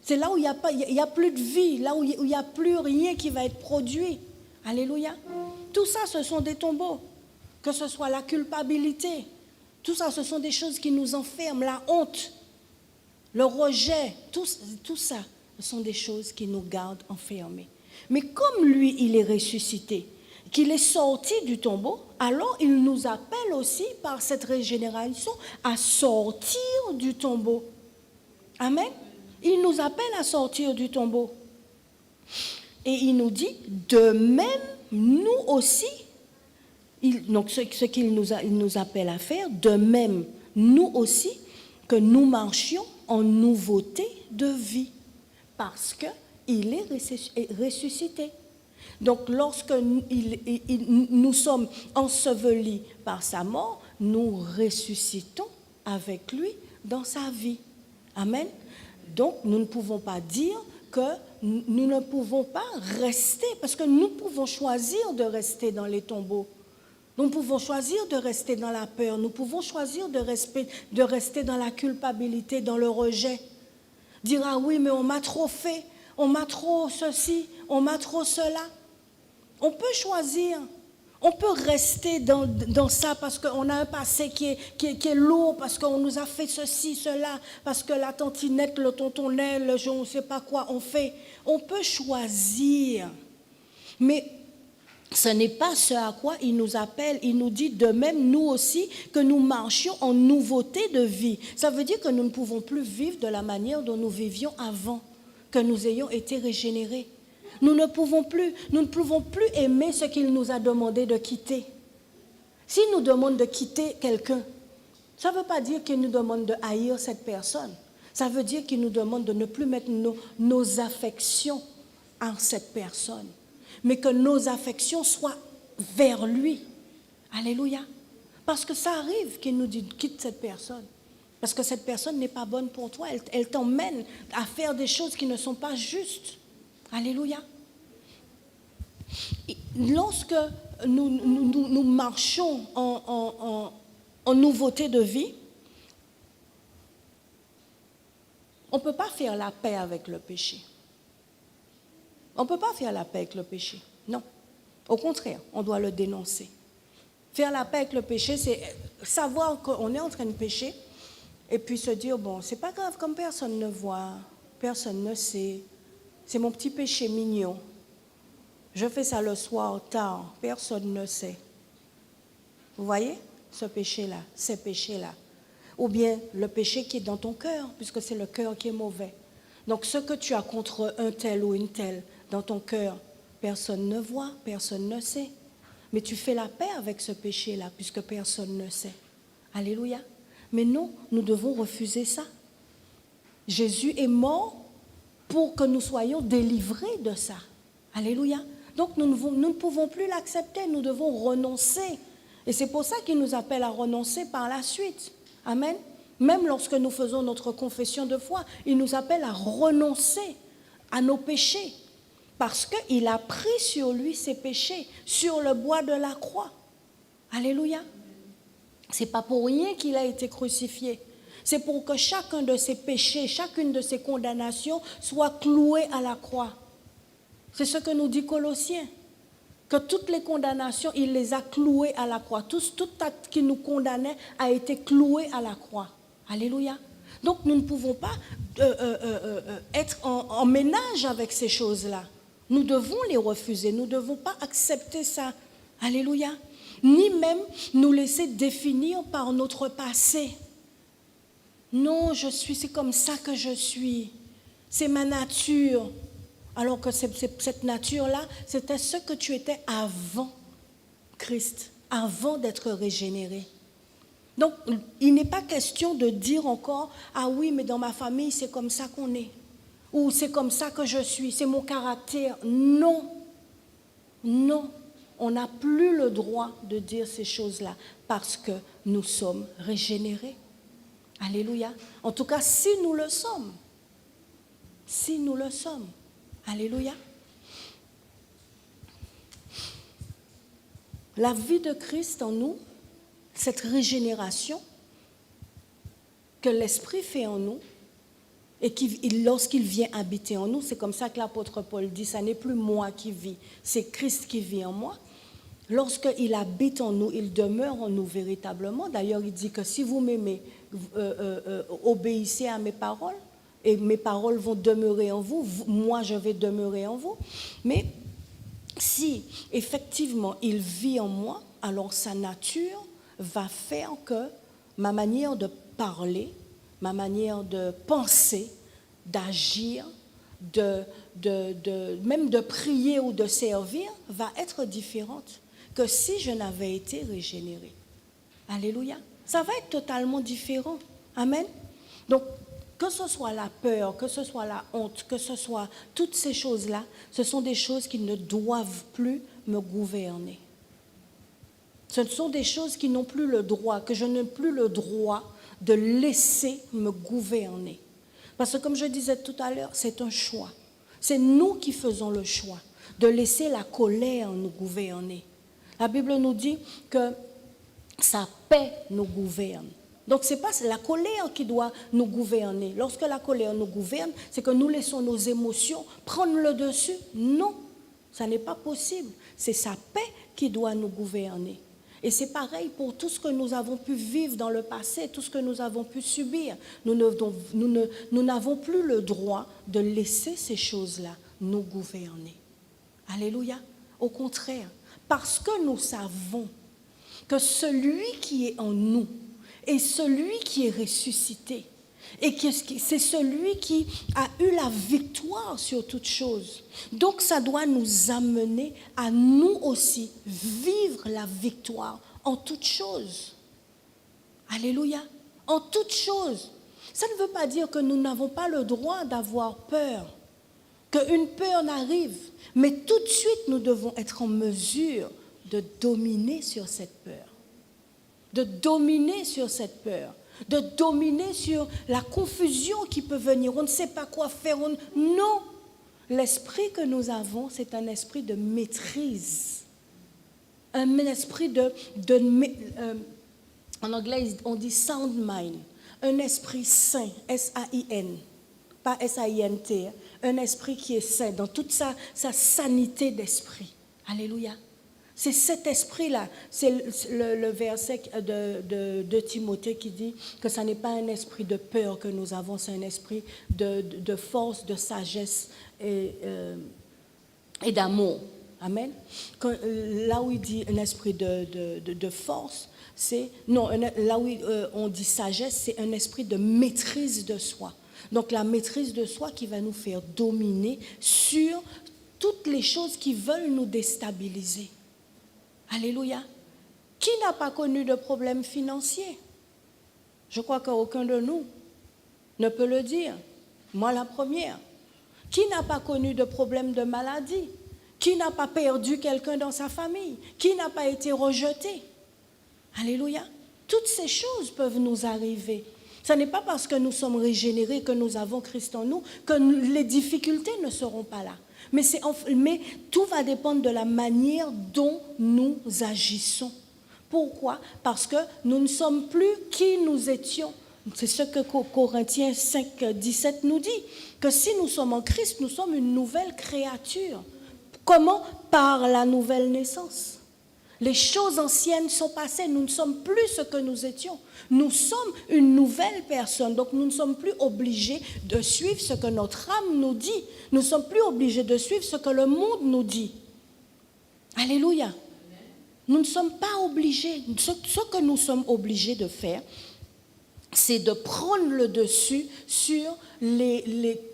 C'est là où il n'y a plus de vie, là où il n'y a plus rien qui va être produit. Alléluia. Tout ça, ce sont des tombeaux. Que ce soit la culpabilité. Tout ça, ce sont des choses qui nous enferment. La honte, le rejet, tout ça, ce sont des choses qui nous gardent enfermés. Mais comme lui, il est ressuscité, qu'il est sorti du tombeau, alors il nous appelle aussi par cette régénération à sortir du tombeau. Amen. Il nous appelle à sortir du tombeau. Et il nous dit, de même, nous aussi, donc ce qu'il nous appelle à faire, de même, nous aussi, que nous marchions en nouveauté de vie, parce qu'il est ressuscité. Donc lorsque nous sommes ensevelis par sa mort, nous ressuscitons avec lui dans sa vie. Amen. Donc nous ne pouvons pas dire que nous ne pouvons pas rester, parce que nous pouvons choisir de rester dans les tombeaux. Nous pouvons choisir de rester dans la peur, nous pouvons choisir de rester dans la culpabilité, dans le rejet. Dire, ah oui, mais on m'a trop fait, on m'a trop ceci, on m'a trop cela. On peut choisir, on peut rester dans ça parce qu'on a un passé qui est lourd, parce qu'on nous a fait ceci, cela, parce que la tantinette, le tontonnet, le je ne sais pas quoi, on fait. On peut choisir, mais ce n'est pas ce à quoi il nous appelle. Il nous dit de même, nous aussi, que nous marchions en nouveauté de vie. Ça veut dire que nous ne pouvons plus vivre de la manière dont nous vivions avant, que nous ayons été régénérés. Nous ne pouvons plus aimer ce qu'il nous a demandé de quitter. S'il nous demande de quitter quelqu'un, ça ne veut pas dire qu'il nous demande de haïr cette personne. Ça veut dire qu'il nous demande de ne plus mettre nos affections en cette personne, mais que nos affections soient vers lui. Alléluia. Parce que ça arrive qu'il nous dit quitte cette personne. Parce que cette personne n'est pas bonne pour toi. Elle t'emmène à faire des choses qui ne sont pas justes. Alléluia. Lorsque nous marchons en nouveauté de vie, on ne peut pas faire la paix avec le péché. On ne peut pas faire la paix avec le péché. Non. Au contraire, on doit le dénoncer. Faire la paix avec le péché, c'est savoir qu'on est en train de pécher et puis se dire, bon, c'est pas grave, comme personne ne voit, personne ne sait, c'est mon petit péché mignon. Je fais ça le soir tard, personne ne sait. Vous voyez ce péché-là, ces péchés-là. Ou bien le péché qui est dans ton cœur, puisque c'est le cœur qui est mauvais. Donc ce que tu as contre un tel ou une telle dans ton cœur, personne ne voit, personne ne sait. Mais tu fais la paix avec ce péché-là, puisque personne ne sait. Alléluia. Mais non, nous devons refuser ça. Jésus est mort pour que nous soyons délivrés de ça. Alléluia. Donc nous ne pouvons plus l'accepter, nous devons renoncer. Et c'est pour ça qu'il nous appelle à renoncer par la suite. Amen. Même lorsque nous faisons notre confession de foi, il nous appelle à renoncer à nos péchés. Parce qu'il a pris sur lui ses péchés, sur le bois de la croix. Alléluia. Ce n'est pas pour rien qu'il a été crucifié. C'est pour que chacun de ses péchés, chacune de ses condamnations soit clouée à la croix. C'est ce que nous dit Colossiens. Que toutes les condamnations, il les a clouées à la croix. Tout acte qui nous condamnait a été cloué à la croix. Alléluia. Donc nous ne pouvons pas être en ménage avec ces choses-là. Nous devons les refuser. Nous ne devons pas accepter ça. Alléluia. Ni même nous laisser définir par notre passé. Non, c'est comme ça que je suis. C'est ma nature. Alors que cette nature-là, c'était ce que tu étais avant Christ, avant d'être régénéré. Donc, il n'est pas question de dire encore, ah oui, mais dans ma famille, c'est comme ça qu'on est. Ou c'est comme ça que je suis, c'est mon caractère. Non, non, on n'a plus le droit de dire ces choses-là parce que nous sommes régénérés. Alléluia. En tout cas, si nous le sommes. Si nous le sommes. Alléluia. La vie de Christ en nous, cette régénération que l'Esprit fait en nous, et lorsqu'il vient habiter en nous, c'est comme ça que l'apôtre Paul dit, ça n'est plus moi qui vis, c'est Christ qui vit en moi. Lorsqu'il habite en nous, il demeure en nous véritablement. D'ailleurs, il dit que si vous m'aimez, obéissez à mes paroles, et mes paroles vont demeurer en vous, moi je vais demeurer en vous. Mais si effectivement il vit en moi, alors sa nature va faire que ma manière de parler, ma manière de penser, d'agir, même de prier ou de servir va être différente que si je n'avais été régénéré. Alléluia. Ça va être totalement différent. Amen. Donc, que ce soit la peur, que ce soit la honte, que ce soit toutes ces choses-là, ce sont des choses qui ne doivent plus me gouverner. Ce sont des choses qui n'ont plus le droit, que je n'ai plus le droit de laisser me gouverner. Parce que comme je disais tout à l'heure, c'est un choix. C'est nous qui faisons le choix de laisser la colère nous gouverner. La Bible nous dit que sa paix nous gouverne. Donc ce n'est pas la colère qui doit nous gouverner. Lorsque la colère nous gouverne, c'est que nous laissons nos émotions prendre le dessus. Non, ça n'est pas possible. C'est sa paix qui doit nous gouverner. Et c'est pareil pour tout ce que nous avons pu vivre dans le passé, tout ce que nous avons pu subir. Nous n'avons plus le droit de laisser ces choses-là nous gouverner. Alléluia. Au contraire, parce que nous savons que celui qui est en nous est celui qui est ressuscité et que c'est celui qui a eu la victoire sur toutes choses. Donc ça doit nous amener à nous aussi vivre la victoire en toutes choses. Alléluia. En toutes choses. Ça ne veut pas dire que nous n'avons pas le droit d'avoir peur, qu'une peur n'arrive, mais tout de suite nous devons être en mesure de dominer sur cette peur, de dominer sur cette peur, de dominer sur la confusion qui peut venir. On ne sait pas quoi faire. Non, l'esprit que nous avons, c'est un esprit de maîtrise, un esprit en anglais on dit sound mind, un esprit sain, S-A-I-N, pas S-A-I-N-T, un esprit qui est sain dans toute sa sanité d'esprit. Alléluia. C'est cet esprit-là, c'est le verset de Timothée qui dit que ce n'est pas un esprit de peur que nous avons, c'est un esprit de force, de sagesse et d'amour. Amen. Là où il dit un esprit de force, là où on dit sagesse, c'est un esprit de maîtrise de soi. Donc la maîtrise de soi qui va nous faire dominer sur toutes les choses qui veulent nous déstabiliser. Alléluia. Qui n'a pas connu de problème financier? Je crois qu'aucun de nous ne peut le dire. Moi, la première. Qui n'a pas connu de problème de maladie? Qui n'a pas perdu quelqu'un dans sa famille? Qui n'a pas été rejeté? Alléluia. Toutes ces choses peuvent nous arriver. Ce n'est pas parce que nous sommes régénérés, que nous avons Christ en nous, que les difficultés ne seront pas là. Mais tout va dépendre de la manière dont nous agissons. Pourquoi? Parce que nous ne sommes plus qui nous étions. C'est ce que Corinthiens 5, 17 nous dit, que si nous sommes en Christ, nous sommes une nouvelle créature. Comment? Par la nouvelle naissance. Les choses anciennes sont passées, nous ne sommes plus ce que nous étions. Nous sommes une nouvelle personne, donc nous ne sommes plus obligés de suivre ce que notre âme nous dit. Nous ne sommes plus obligés de suivre ce que le monde nous dit. Alléluia. Nous ne sommes pas obligés. Ce que nous sommes obligés de faire, c'est de prendre le dessus sur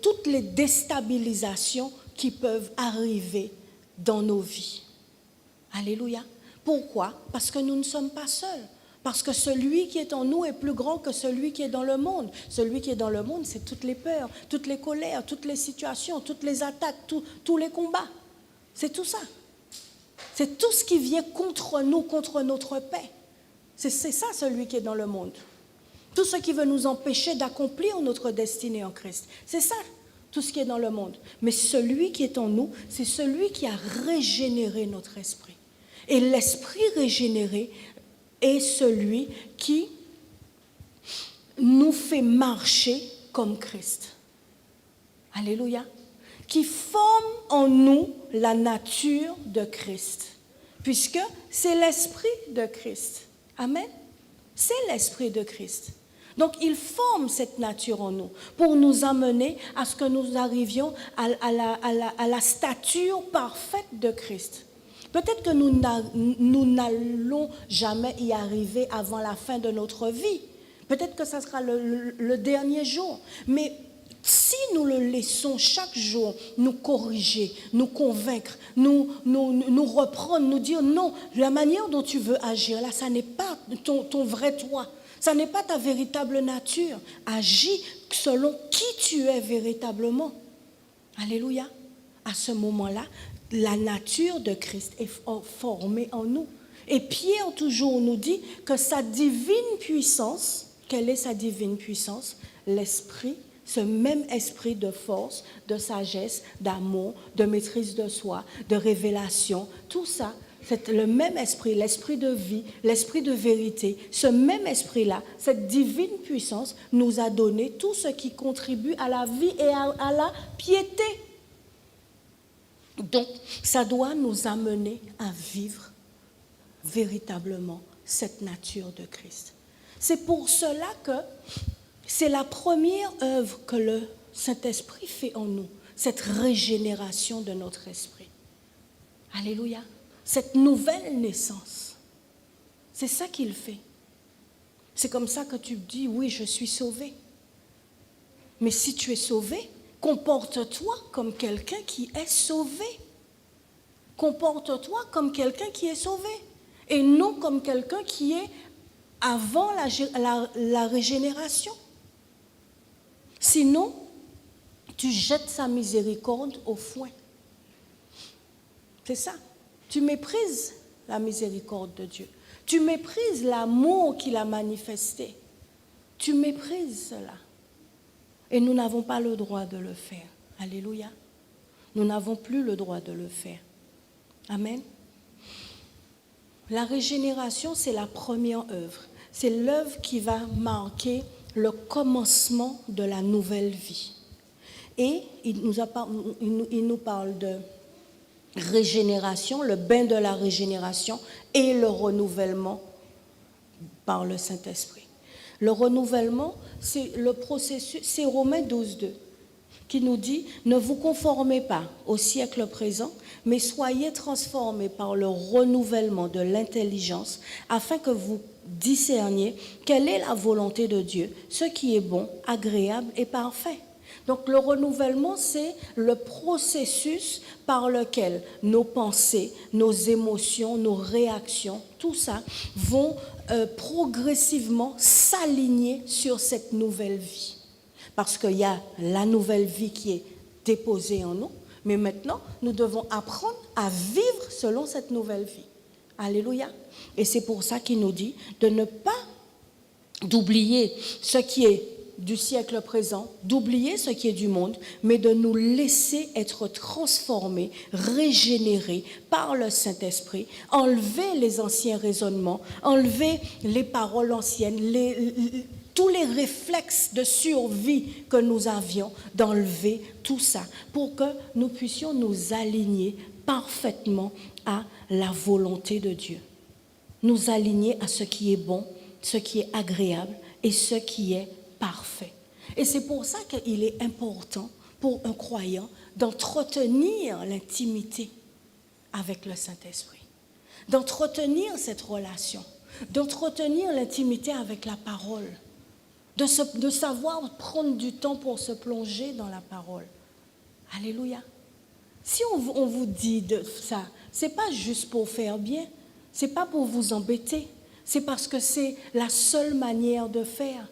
toutes les déstabilisations qui peuvent arriver dans nos vies. Alléluia. Pourquoi? Parce que nous ne sommes pas seuls. Parce que celui qui est en nous est plus grand que celui qui est dans le monde. Celui qui est dans le monde, c'est toutes les peurs, toutes les colères, toutes les situations, toutes les attaques, tous les combats. C'est tout ça. C'est tout ce qui vient contre nous, contre notre paix. C'est ça, celui qui est dans le monde. Tout ce qui veut nous empêcher d'accomplir notre destinée en Christ. C'est ça, tout ce qui est dans le monde. Mais celui qui est en nous, c'est celui qui a régénéré notre esprit. Et l'esprit régénéré est celui qui nous fait marcher comme Christ. Alléluia. Qui forme en nous la nature de Christ. Puisque c'est l'esprit de Christ. Amen. C'est l'esprit de Christ. Donc, il forme cette nature en nous pour nous amener à ce que nous arrivions à la stature parfaite de Christ. Peut-être que nous n'allons jamais y arriver avant la fin de notre vie. Peut-être que ça sera le dernier jour. Mais si nous le laissons chaque jour nous corriger, nous convaincre, nous reprendre, nous dire non, la manière dont tu veux agir, là, ça n'est pas ton vrai toi. Ça n'est pas ta véritable nature. Agis selon qui tu es véritablement. Alléluia. À ce moment-là, la nature de Christ est formée en nous. Et Pierre toujours nous dit que sa divine puissance, quelle est sa divine puissance? L'esprit, ce même esprit de force, de sagesse, d'amour, de maîtrise de soi, de révélation, tout ça, c'est le même esprit, l'esprit de vie, l'esprit de vérité. Ce même esprit-là, cette divine puissance nous a donné tout ce qui contribue à la vie et à la piété. Donc, ça doit nous amener à vivre véritablement cette nature de Christ. C'est pour cela que c'est la première œuvre que le Saint-Esprit fait en nous, cette régénération de notre esprit. Alléluia. Cette nouvelle naissance, c'est ça qu'il fait. C'est comme ça que tu dis, oui, je suis sauvé. Mais si tu es sauvé, comporte-toi comme quelqu'un qui est sauvé. Comporte-toi comme quelqu'un qui est sauvé. Et non comme quelqu'un qui est avant la régénération. Sinon, tu jettes sa miséricorde au foin. C'est ça. Tu méprises la miséricorde de Dieu. Tu méprises l'amour qu'il a manifesté. Tu méprises cela. Et nous n'avons pas le droit de le faire. Alléluia. Nous n'avons plus le droit de le faire. Amen. La régénération, c'est la première œuvre. C'est l'œuvre qui va marquer le commencement de la nouvelle vie. Et il nous parle de régénération, le bain de la régénération et le renouvellement par le Saint-Esprit. Le renouvellement, c'est le processus, c'est Romains 12:2 qui nous dit « Ne vous conformez pas au siècle présent, mais soyez transformés par le renouvellement de l'intelligence afin que vous discerniez quelle est la volonté de Dieu, ce qui est bon, agréable et parfait. » Donc le renouvellement, c'est le processus par lequel nos pensées, nos émotions, nos réactions, tout ça vont progressivement s'aligner sur cette nouvelle vie. Parce qu'il y a la nouvelle vie qui est déposée en nous, mais maintenant, nous devons apprendre à vivre selon cette nouvelle vie. Alléluia. Et c'est pour ça qu'il nous dit de ne pas d'oublier ce qui est du siècle présent, d'oublier ce qui est du monde, mais de nous laisser être transformés, régénérés par le Saint-Esprit, enlever les anciens raisonnements, enlever les paroles anciennes, tous les réflexes de survie que nous avions, d'enlever tout ça pour que nous puissions nous aligner parfaitement à la volonté de Dieu. Nous aligner à ce qui est bon, ce qui est agréable et ce qui est parfait. Et c'est pour ça qu'il est important pour un croyant d'entretenir l'intimité avec le Saint-Esprit, d'entretenir cette relation, d'entretenir l'intimité avec la parole, de savoir prendre du temps pour se plonger dans la parole. Alléluia. Si on vous dit de ça, c'est pas juste pour faire bien, c'est pas pour vous embêter, c'est parce que c'est la seule manière de faire.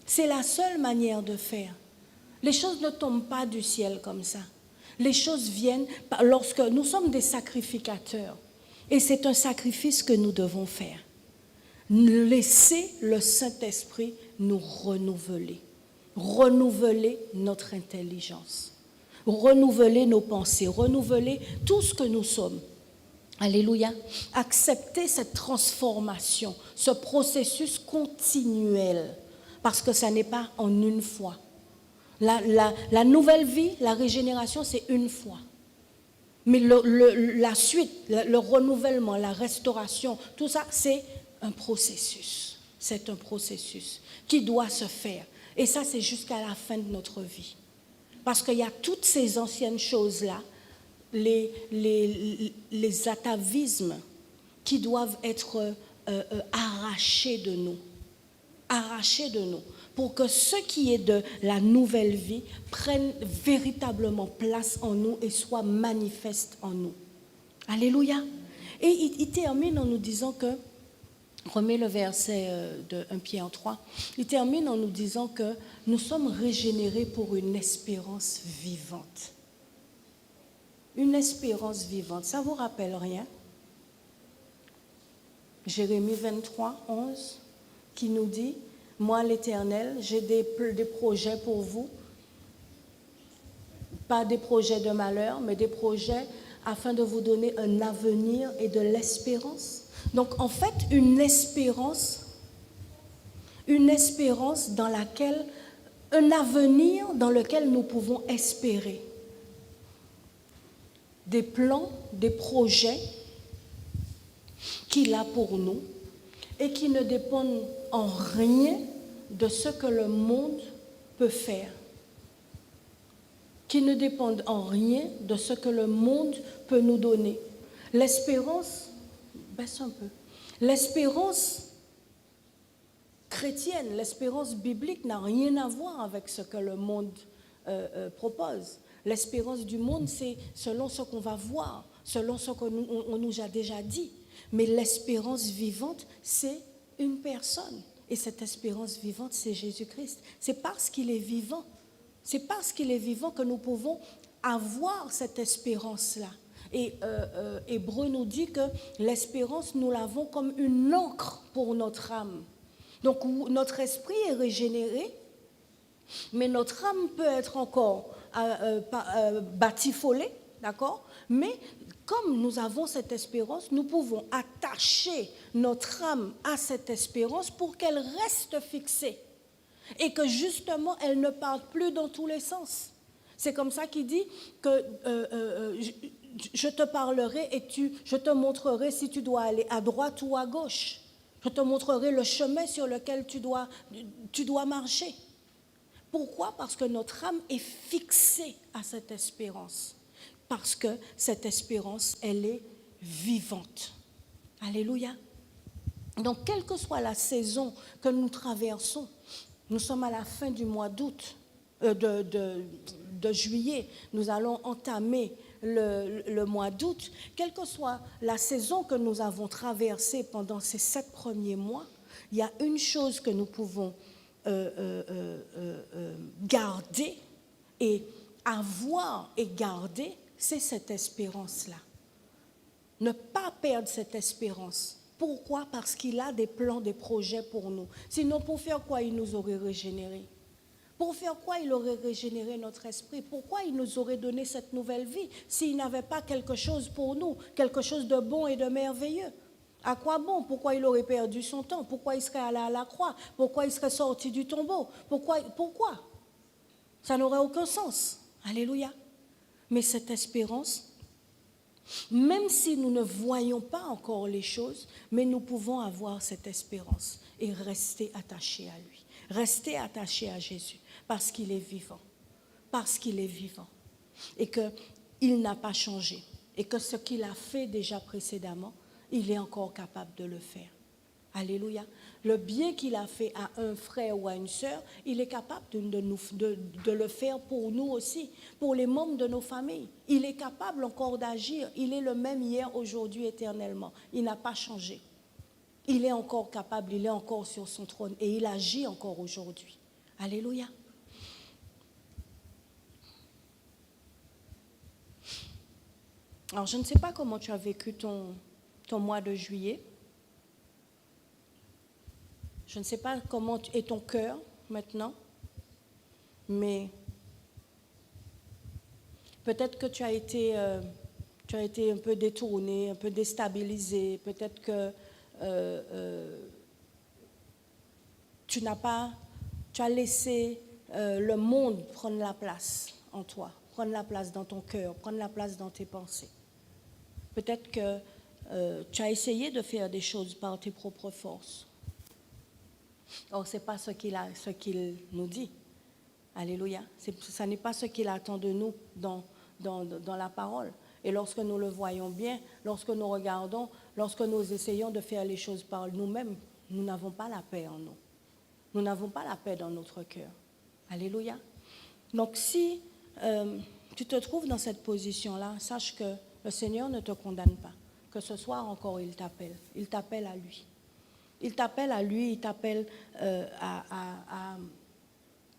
C'est la seule manière de faire. Les choses ne tombent pas du ciel comme ça. Les choses viennent lorsque nous sommes des sacrificateurs. Et c'est un sacrifice que nous devons faire. Laisser le Saint-Esprit nous renouveler. Renouveler notre intelligence. Renouveler nos pensées. Renouveler tout ce que nous sommes. Alléluia. Accepter cette transformation, ce processus continuel, parce que ça n'est pas en une fois. La nouvelle vie, la régénération, c'est une fois. Mais la suite, le renouvellement, la restauration, tout ça, c'est un processus. C'est un processus qui doit se faire. Et ça, c'est jusqu'à la fin de notre vie. Parce qu'il y a toutes ces anciennes choses-là, les atavismes qui doivent être arrachés de nous. Arrachés de nous. Pour que ce qui est de la nouvelle vie prenne véritablement place en nous et soit manifeste en nous. Alléluia. Et il termine en nous disant que, remets le verset de 1 Pierre 3, il termine en nous disant que nous sommes régénérés pour une espérance vivante. Une espérance vivante, ça ne vous rappelle rien? Jérémie 23, 11, qui nous dit: moi, l'Éternel, j'ai des projets pour vous, pas des projets de malheur, mais des projets afin de vous donner un avenir et de l'espérance. Donc, en fait, une espérance dans laquelle, un avenir dans lequel nous pouvons espérer. Des plans, des projets qu'il a pour nous et qui ne dépendent en rien de ce que le monde peut faire. Qui ne dépendent en rien de ce que le monde peut nous donner. L'espérance, baisse un peu, l'espérance chrétienne, l'espérance biblique n'a rien à voir avec ce que le monde propose. L'espérance du monde, c'est selon ce qu'on va voir, selon ce qu'on nous a déjà dit. Mais l'espérance vivante, c'est une personne. Et cette espérance vivante, c'est Jésus-Christ. C'est parce qu'il est vivant. C'est parce qu'il est vivant que nous pouvons avoir cette espérance-là. Et Hébreu nous dit que l'espérance, nous l'avons comme une encre pour notre âme. Donc notre esprit est régénéré, mais notre âme peut être encore batifolée, d'accord? Mais comme nous avons cette espérance, nous pouvons attacher notre âme à cette espérance pour qu'elle reste fixée et que justement elle ne parte plus dans tous les sens. C'est comme ça qu'il dit que je te parlerai et je te montrerai si tu dois aller à droite ou à gauche. Je te montrerai le chemin sur lequel tu dois marcher. Pourquoi? Parce que notre âme est fixée à cette espérance. Parce que cette espérance, elle est vivante. Alléluia. Donc, quelle que soit la saison que nous traversons, nous sommes à la fin du mois d'août, de juillet, nous allons entamer le mois d'août. Quelle que soit la saison que nous avons traversée pendant ces 7 premiers mois, il y a une chose que nous pouvons garder et avoir et garder, c'est cette espérance-là. Ne pas perdre cette espérance. Pourquoi? Parce qu'il a des plans, des projets pour nous. Sinon, pour faire quoi il nous aurait régénérés? Pour faire quoi il aurait régénéré notre esprit? Pourquoi il nous aurait donné cette nouvelle vie s'il n'avait pas quelque chose pour nous, quelque chose de bon et de merveilleux? À quoi bon? Pourquoi il aurait perdu son temps? Pourquoi il serait allé à la croix? Pourquoi il serait sorti du tombeau? Pourquoi? Ça n'aurait aucun sens. Alléluia. Mais cette espérance, même si nous ne voyons pas encore les choses, mais nous pouvons avoir cette espérance et rester attachés à lui, rester attachés à Jésus, parce qu'il est vivant, et qu'il n'a pas changé, et que ce qu'il a fait déjà précédemment, il est encore capable de le faire. Alléluia. Le bien qu'il a fait à un frère ou à une sœur, il est capable de le faire pour nous aussi, pour les membres de nos familles. Il est capable encore d'agir. Il est le même hier, aujourd'hui, éternellement. Il n'a pas changé. Il est encore capable, il est encore sur son trône et il agit encore aujourd'hui. Alléluia. Alors, je ne sais pas comment tu as vécu ton mois de juillet. Je ne sais pas comment est ton cœur maintenant, mais peut-être que tu as été tu as été un peu détourné, un peu déstabilisé, peut-être que tu as laissé le monde prendre la place en toi, prendre la place dans ton cœur, prendre la place dans tes pensées. Peut-être que tu as essayé de faire des choses par tes propres forces. Or, ce n'est pas ce qu'il nous dit. Alléluia. Ça n'est pas ce qu'il attend de nous dans la parole. Et lorsque nous le voyons bien, lorsque nous regardons, lorsque nous essayons de faire les choses par nous-mêmes, nous n'avons pas la paix en nous. Nous n'avons pas la paix dans notre cœur. Alléluia. Donc si tu te trouves dans cette position-là, sache que le Seigneur ne te condamne pas. Que ce soir encore, il t'appelle. Il t'appelle à lui. Il t'appelle à lui, il t'appelle à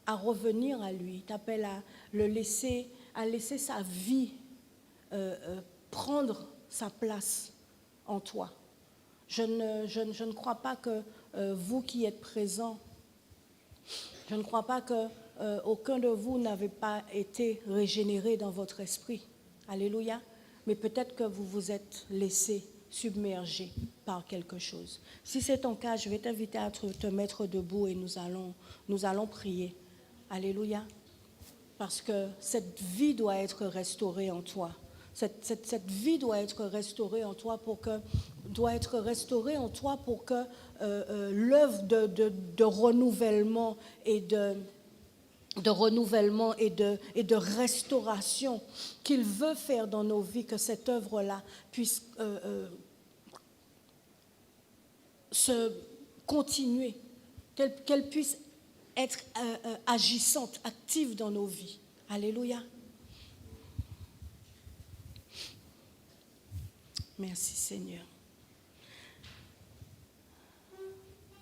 revenir à lui. Il t'appelle à laisser sa vie prendre sa place en toi. Je ne crois pas que vous qui êtes présents, je ne crois pas que aucun de vous n'avez pas été régénéré dans votre esprit. Alléluia. Mais peut-être que vous vous êtes laissé submerger par quelque chose. Si c'est ton cas, je vais t'inviter à te mettre debout et nous allons prier. Alléluia. Parce que cette vie doit être restaurée en toi. Cette vie doit être restaurée en toi pour que l'œuvre de renouvellement et de restauration qu'il veut faire dans nos vies, que cette œuvre-là puisse se continuer, qu'elle puisse être agissante, active dans nos vies. Alléluia. Merci Seigneur.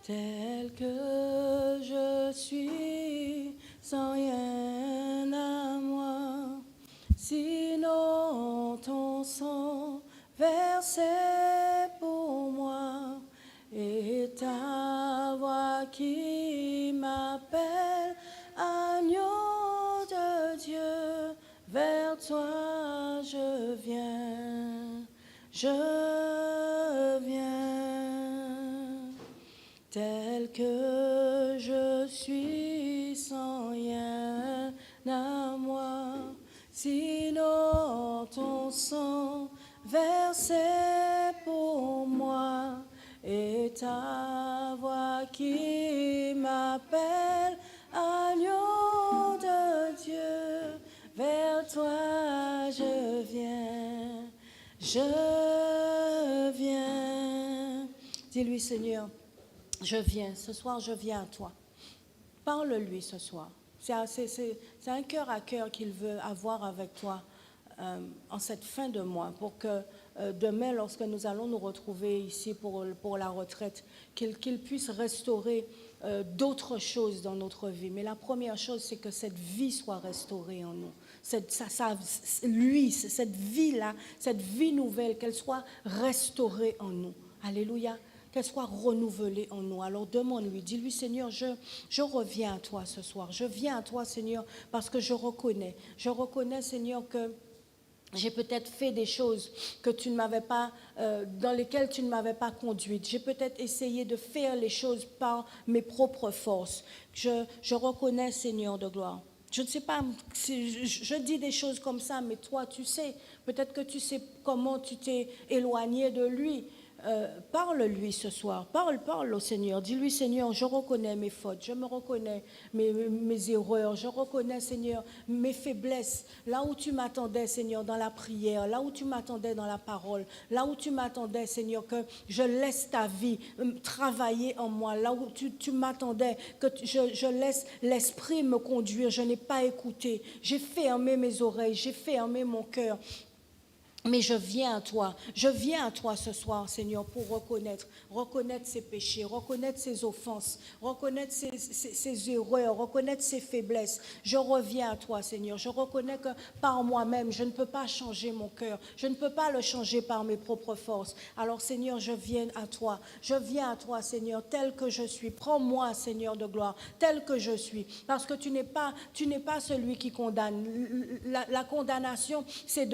Tel que je suis, sans rien à moi, sinon ton sang versé pour moi, et ta voix qui m'appelle, agneau de Dieu, vers toi je viens, tel que je suis, sans rien à moi, sinon ton sang versé pour moi, et ta voix qui m'appelle, agneau de Dieu, vers toi je viens, je viens. Dis-lui, Seigneur, je viens, ce soir je viens à toi. Parle-lui ce soir. C'est un cœur à cœur qu'il veut avoir avec toi en cette fin de mois, pour que demain, lorsque nous allons nous retrouver ici pour la retraite, qu'il puisse restaurer d'autres choses dans notre vie. Mais la première chose, c'est que cette vie soit restaurée en nous. Cette vie-là, cette vie nouvelle, qu'elle soit restaurée en nous. Alléluia. Qu'elle soit renouvelée en nous. Alors demande-lui, dis-lui, Seigneur, je reviens à toi ce soir. Je viens à toi, Seigneur, parce que je reconnais, Seigneur, que j'ai peut-être fait des choses que tu ne m'avais pas, dans lesquelles tu ne m'avais pas conduite. J'ai peut-être essayé de faire les choses par mes propres forces. Je reconnais, Seigneur de gloire. Je ne sais pas, je dis des choses comme ça, mais toi, tu sais. Peut-être que tu sais comment tu t'es éloigné de lui. Parle-lui ce soir, parle au Seigneur, dis-lui, Seigneur, je reconnais mes fautes, je me reconnais mes erreurs, je reconnais, Seigneur, mes faiblesses, là où tu m'attendais, Seigneur, dans la prière, là où tu m'attendais dans la parole, là où tu m'attendais, Seigneur, que je laisse ta vie travailler en moi, là où tu m'attendais, que je laisse l'esprit me conduire, je n'ai pas écouté, j'ai fermé mes oreilles, j'ai fermé mon cœur. Mais je viens à toi ce soir, Seigneur, pour reconnaître ses péchés, reconnaître ses offenses, reconnaître ses erreurs, reconnaître ses faiblesses. Je reviens à toi, Seigneur. Je reconnais que par moi-même, je ne peux pas changer mon cœur. Je ne peux pas le changer par mes propres forces. Alors, Seigneur, je viens à toi. Je viens à toi, Seigneur, tel que je suis. Prends-moi, Seigneur de gloire, tel que je suis. Parce que tu n'es pas celui qui condamne. La condamnation, c'est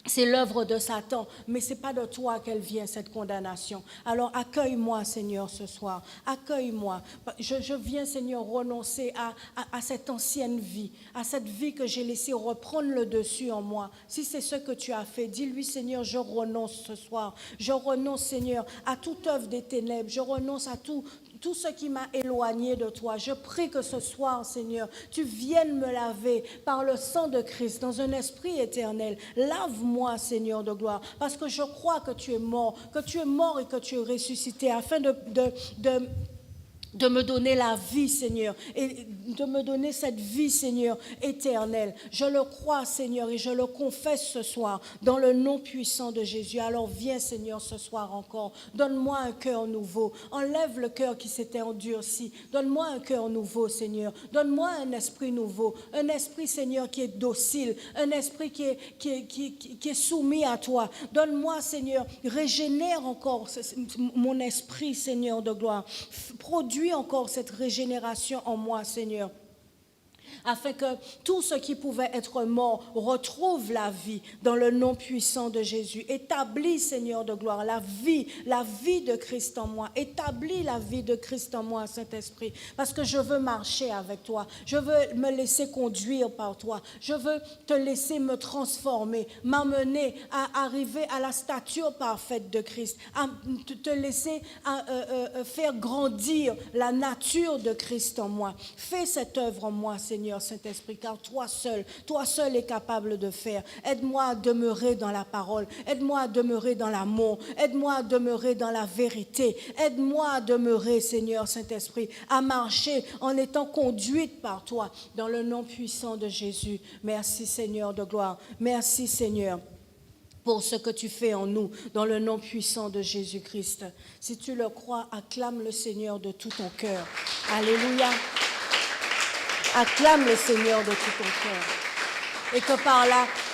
c'est l'œuvre de Satan, mais ce n'est pas de toi qu'elle vient, cette condamnation. Alors accueille-moi, Seigneur, ce soir. Accueille-moi. Je viens, Seigneur, renoncer à cette ancienne vie, à cette vie que j'ai laissée reprendre le dessus en moi. Si c'est ce que tu as fait, dis-lui, Seigneur, je renonce ce soir. Je renonce, Seigneur, à toute œuvre des ténèbres. Je renonce à tout ce qui m'a éloigné de toi. Je prie que ce soir, Seigneur, tu viennes me laver par le sang de Christ dans un esprit éternel. Lave-moi, Seigneur de gloire, parce que je crois que tu es mort et que tu es ressuscité afin de me donner la vie, Seigneur, et de me donner cette vie, Seigneur, éternelle. Je le crois, Seigneur, et je le confesse ce soir, dans le nom puissant de Jésus. Alors viens, Seigneur, ce soir encore. Donne-moi un cœur nouveau. Enlève le cœur qui s'était endurci. Donne-moi un cœur nouveau, Seigneur. Donne-moi un esprit nouveau. Un esprit, Seigneur, qui est docile. Un esprit qui est soumis à toi. Donne-moi, Seigneur, régénère encore mon esprit, Seigneur de gloire. Produis encore cette régénération en moi, Seigneur, afin que tout ce qui pouvait être mort retrouve la vie dans le nom puissant de Jésus. Établis, Seigneur de gloire, la vie de Christ en moi. Établis la vie de Christ en moi, Saint-Esprit, parce que je veux marcher avec toi. Je veux me laisser conduire par toi. Je veux te laisser me transformer, m'amener à arriver à la stature parfaite de Christ, à te laisser faire grandir la nature de Christ en moi. Fais cette œuvre en moi, Seigneur Saint-Esprit, car toi seul es capable de faire. Aide-moi à demeurer dans la parole, aide-moi à demeurer dans l'amour, aide-moi à demeurer dans la vérité, aide-moi à demeurer, Seigneur Saint-Esprit, à marcher en étant conduite par toi, dans le nom puissant de Jésus. Merci, Seigneur de gloire, merci, Seigneur, pour ce que tu fais en nous, dans le nom puissant de Jésus-Christ. Si tu le crois, acclame le Seigneur de tout ton cœur. Alléluia. Acclame le Seigneur de tout ton cœur. Et que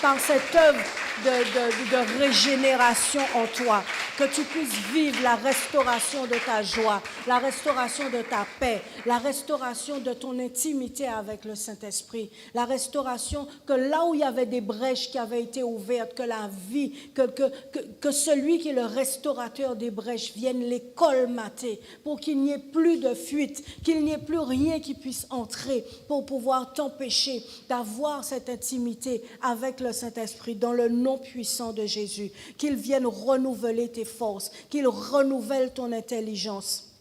par cette œuvre de régénération en toi, que tu puisses vivre la restauration de ta joie, la restauration de ta paix, la restauration de ton intimité avec le Saint-Esprit, la restauration que là où il y avait des brèches qui avaient été ouvertes, que la vie, que celui qui est le restaurateur des brèches vienne les colmater pour qu'il n'y ait plus de fuite, qu'il n'y ait plus rien qui puisse entrer pour pouvoir t'empêcher d'avoir cette intimité avec le Saint-Esprit dans le nom puissant de Jésus, qu'il vienne renouveler tes forces, qu'il renouvelle ton intelligence.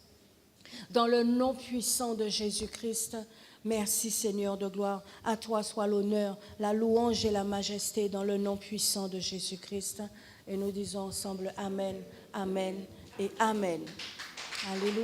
Dans le nom puissant de Jésus-Christ, merci Seigneur de gloire. À toi soit l'honneur, la louange et la majesté dans le nom puissant de Jésus-Christ. Et nous disons ensemble Amen, Amen et Amen. Alléluia.